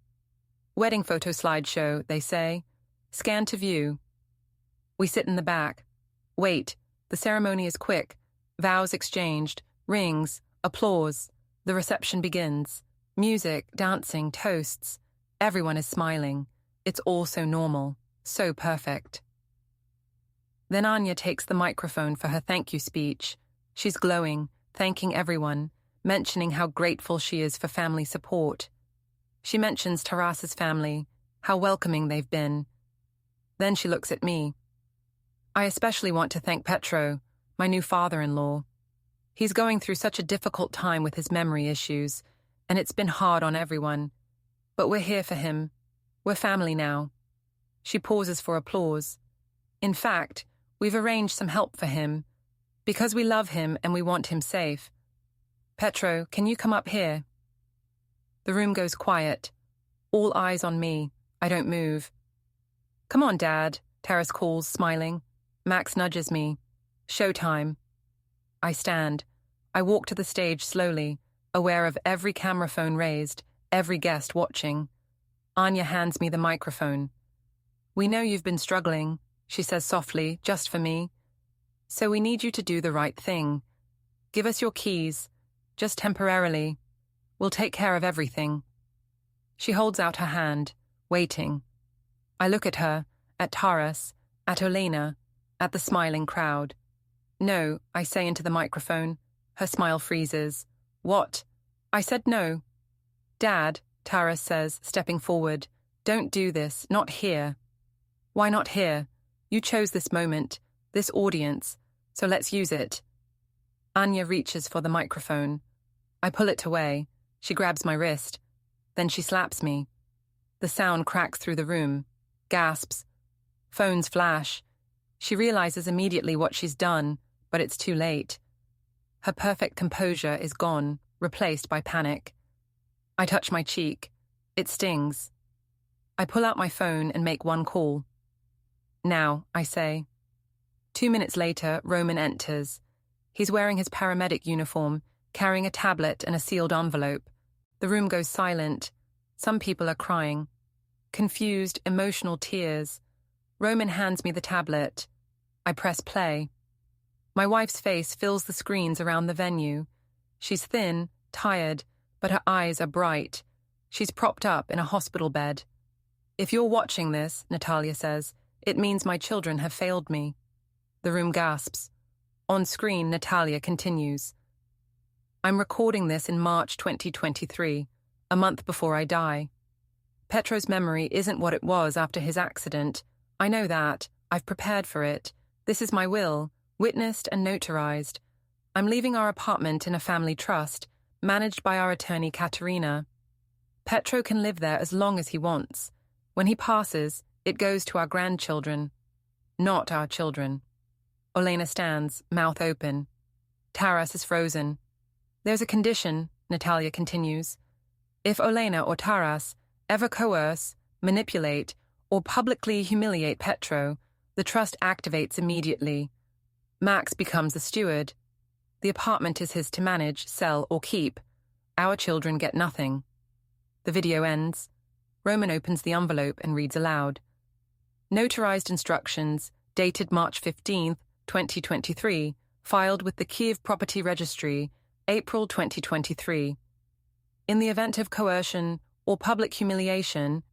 Wedding photo slideshow, they say. Scan to view. We sit in the back. Wait, the ceremony is quick. Vows exchanged, rings, applause. The reception begins. Music, dancing, toasts. Everyone is smiling. It's all so normal, so perfect. Then Anya takes the microphone for her thank you speech. She's glowing, thanking everyone, mentioning how grateful she is for family support. She mentions Taras's family, how welcoming they've been. Then she looks at me. I especially want to thank Petro, my new father-in-law. He's going through such a difficult time with his memory issues, and it's been hard on everyone. But we're here for him. We're family now. She pauses for applause. In fact, we've arranged some help for him, because we love him and we want him safe. Petro, can you come up here? The room goes quiet. All eyes on me. I don't move. Come on, Dad, Taras calls, smiling. Max nudges me. Showtime. I stand. I walk to the stage slowly, aware of every camera phone raised, every guest watching. Anya hands me the microphone. We know you've been struggling, she says softly, just for me. So we need you to do the right thing. Give us your keys, just temporarily. We'll take care of everything. She holds out her hand, waiting. I look at her, at Taras, at Olena, at the smiling crowd. No, I say into the microphone. Her smile freezes. What? I said no. Dad, Taras says, stepping forward. Don't do this, not here. Why not here? You chose this moment, this audience, so let's use it. Anya reaches for the microphone. I pull it away. She grabs my wrist. Then she slaps me. The sound cracks through the room. Gasps. Phones flash. She realizes immediately what she's done, but it's too late. Her perfect composure is gone, replaced by panic. I touch my cheek. It stings. I pull out my phone and make one call. Now, I say. 2 minutes later, Roman enters. He's wearing his paramedic uniform, carrying a tablet and a sealed envelope. The room goes silent. Some people are crying. Confused, emotional tears. Roman hands me the tablet. I press play. My wife's face fills the screens around the venue. She's thin, tired, but her eyes are bright. She's propped up in a hospital bed. "If you're watching this," Natalia says, "it means my children have failed me." The room gasps. On screen, Natalia continues. "I'm recording this in March 2023, a month before I die. Petro's memory isn't what it was after his accident. I know that. I've prepared for it. This is my will, witnessed and notarized. I'm leaving our apartment in a family trust, managed by our attorney Katerina. Petro can live there as long as he wants. When he passes, it goes to our grandchildren, not our children." Olena stands, mouth open. Taras is frozen. "There's a condition," Natalia continues. "If Olena or Taras ever coerce, manipulate, or publicly humiliate Petro, the trust activates immediately. Max becomes the steward. The apartment is his to manage, sell, or keep. Our children get nothing." The video ends. Roman opens the envelope and reads aloud. "Notarized instructions, dated March 15, 2023, filed with the Kyiv Property Registry, April 2023. In the event of coercion or public humiliation,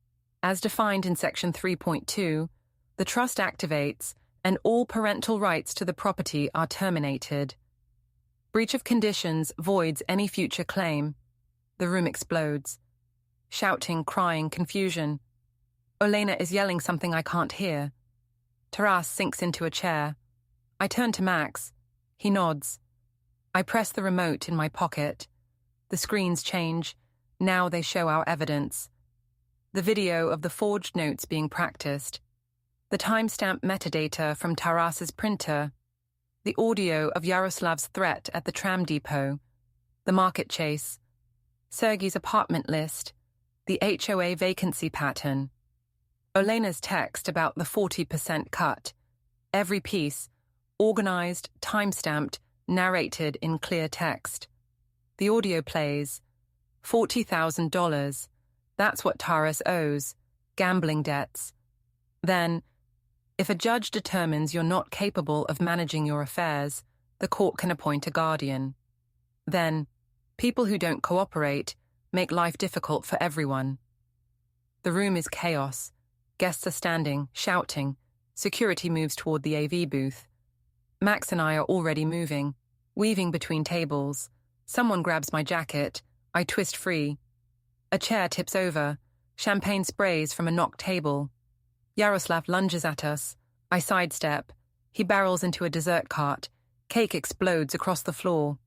as defined in Section 3.2, the trust activates and all parental rights to the property are terminated. Breach of conditions voids any future claim." The room explodes. Shouting, crying, confusion. Olena is yelling something I can't hear. Taras sinks into a chair. I turn to Max. He nods. I press the remote in my pocket. The screens change. Now they show our evidence. The video of the forged notes being practiced. The timestamp metadata from Taras's printer. The audio of Yaroslav's threat at the tram depot. The market chase. Sergei's apartment list. The HOA vacancy pattern. Olena's text about the 40% cut. Every piece, organized, timestamped, narrated in clear text. The audio plays. $40,000. That's what Taras owes. Gambling debts. Then, if a judge determines you're not capable of managing your affairs, the court can appoint a guardian. Then, people who don't cooperate make life difficult for everyone. The room is chaos. Guests are standing, shouting. Security moves toward the AV booth. Max and I are already moving, weaving between tables. Someone grabs my jacket. I twist free. A chair tips over. Champagne sprays from a knocked table. Yaroslav lunges at us. I sidestep. He barrels into a dessert cart. Cake explodes across the floor.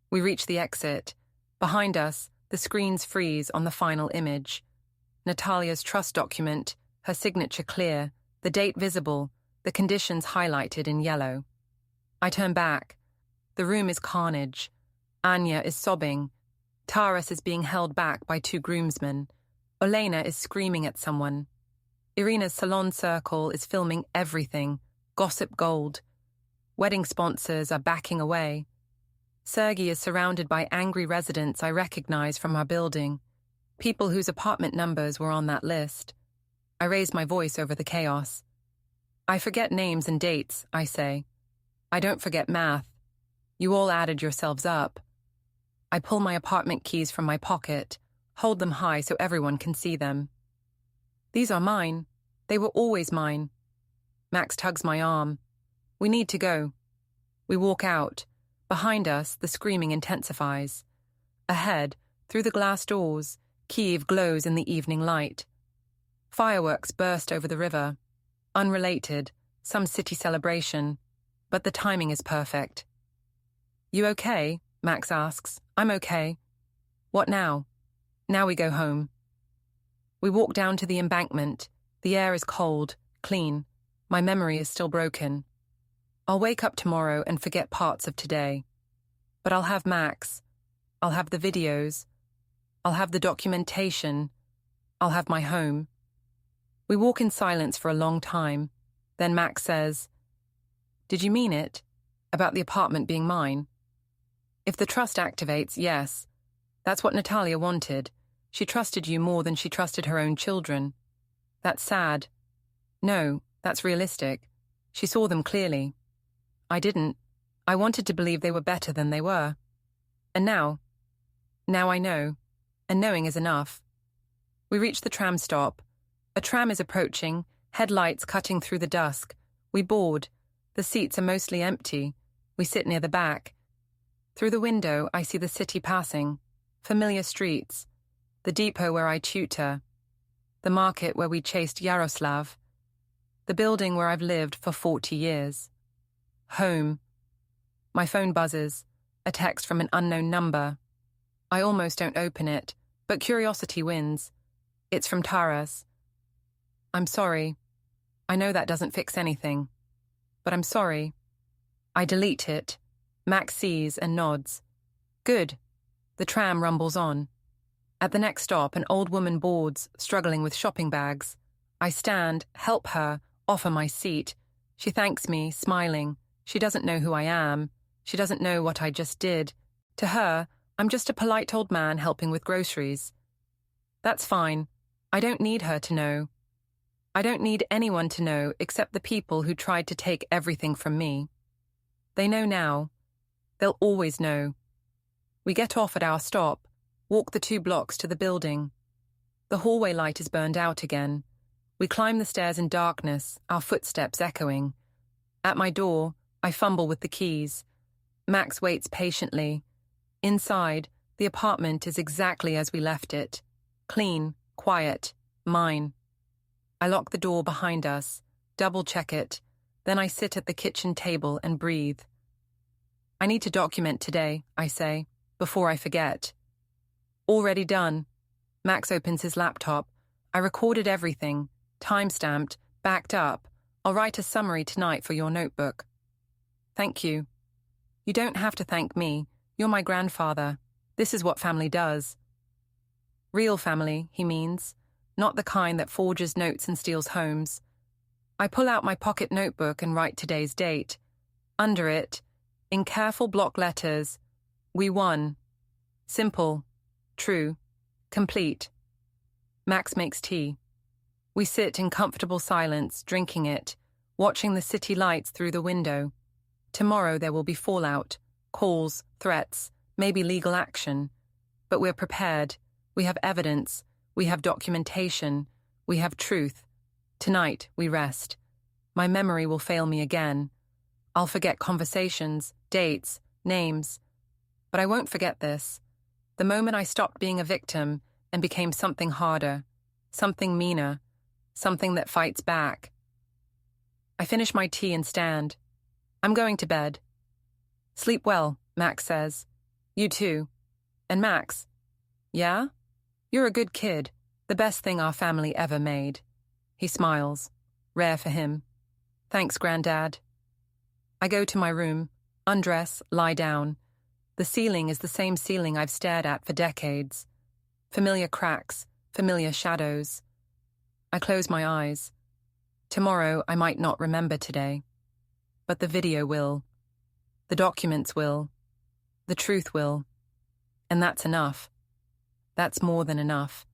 We reach the exit. Behind us, the screens freeze on the final image. Natalia's trust document, her signature clear, the date visible, the conditions highlighted in yellow. I turn back. The room is carnage. Anya is sobbing. Taras is being held back by two groomsmen. Olena is screaming at someone. Irina's salon circle is filming everything, gossip gold. Wedding sponsors are backing away. Sergei is surrounded by angry residents I recognize from our building, people whose apartment numbers were on that list. I raise my voice over the chaos. "I forget names and dates," I say. "I don't forget math. You all added yourselves up." I pull my apartment keys from my pocket, hold them high so everyone can see them. "These are mine. They were always mine." Max tugs my arm. "We need to go." We walk out. Behind us, the screaming intensifies. Ahead, through the glass doors, Kyiv glows in the evening light. Fireworks burst over the river. Unrelated, some city celebration. But the timing is perfect. "You okay?" Max asks. "I'm okay." "What now?" "Now we go home." We walk down to the embankment. The air is cold, clean. My memory is still broken. I'll wake up tomorrow and forget parts of today. But I'll have Max. I'll have the videos. I'll have the documentation. I'll have my home. We walk in silence for a long time. Then Max says, "Did you mean it? About the apartment being mine?" "If the trust activates, yes. That's what Natalia wanted. She trusted you more than she trusted her own children. That's sad." "No, that's realistic. She saw them clearly." "I didn't. I wanted to believe they were better than they were. And now I know. and knowing is enough. We reach the tram stop. A tram is approaching, headlights cutting through the dusk. We board. The seats are mostly empty. We sit near the back. Through the window, I see the city passing. Familiar streets. The depot where I tutor. The market where we chased Yaroslav. The building where I've lived for 40 years. Home. My phone buzzes. A text from an unknown number. I almost don't open it, but curiosity wins. It's from Taras. I'm sorry. I know that doesn't fix anything. But I'm sorry. I delete it. Max sees and nods. Good. The tram rumbles on. At the next stop, an old woman boards, struggling with shopping bags. I stand, help her, offer my seat. She thanks me, smiling. She doesn't know who I am. She doesn't know what I just did. To her, I'm just a polite old man helping with groceries. That's fine. I don't need her to know. I don't need anyone to know except the people who tried to take everything from me. They know now. They'll always know. We get off at our stop, walk the 2 blocks to the building. The hallway light is burned out again. We climb the stairs in darkness, our footsteps echoing. At my door, I fumble with the keys. Max waits patiently. Inside, the apartment is exactly as we left it. Clean, quiet, mine. I lock the door behind us, double-check it, then I sit at the kitchen table and breathe. I need to document today, I say, before I forget. Already done. Max opens his laptop. I recorded everything, time-stamped, backed up. I'll write a summary tonight for your notebook. Thank you. You don't have to thank me. You're my grandfather. This is what family does. Real family, he means, not the kind that forges notes and steals homes. I pull out my pocket notebook and write today's date. Under it, in careful block letters, we won. Simple, true, complete. Max makes tea. We sit in comfortable silence, drinking it, watching the city lights through the window. Tomorrow there will be fallout, calls, threats, maybe legal action. But we're prepared. We have evidence. We have documentation. We have truth. Tonight, we rest. My memory will fail me again. I'll forget conversations, dates, names. But I won't forget this. The moment I stopped being a victim and became something harder, something meaner, something that fights back. I finish my tea and stand. I'm going to bed. Sleep well, Max says. You too. And Max, yeah? You're a good kid, the best thing our family ever made. He smiles, rare for him. Thanks, Granddad. I go to my room, undress, lie down. The ceiling is the same ceiling I've stared at for decades. Familiar cracks, familiar shadows. I close my eyes. Tomorrow I might not remember today. But the video will. The documents will. The truth will. And that's enough. That's more than enough.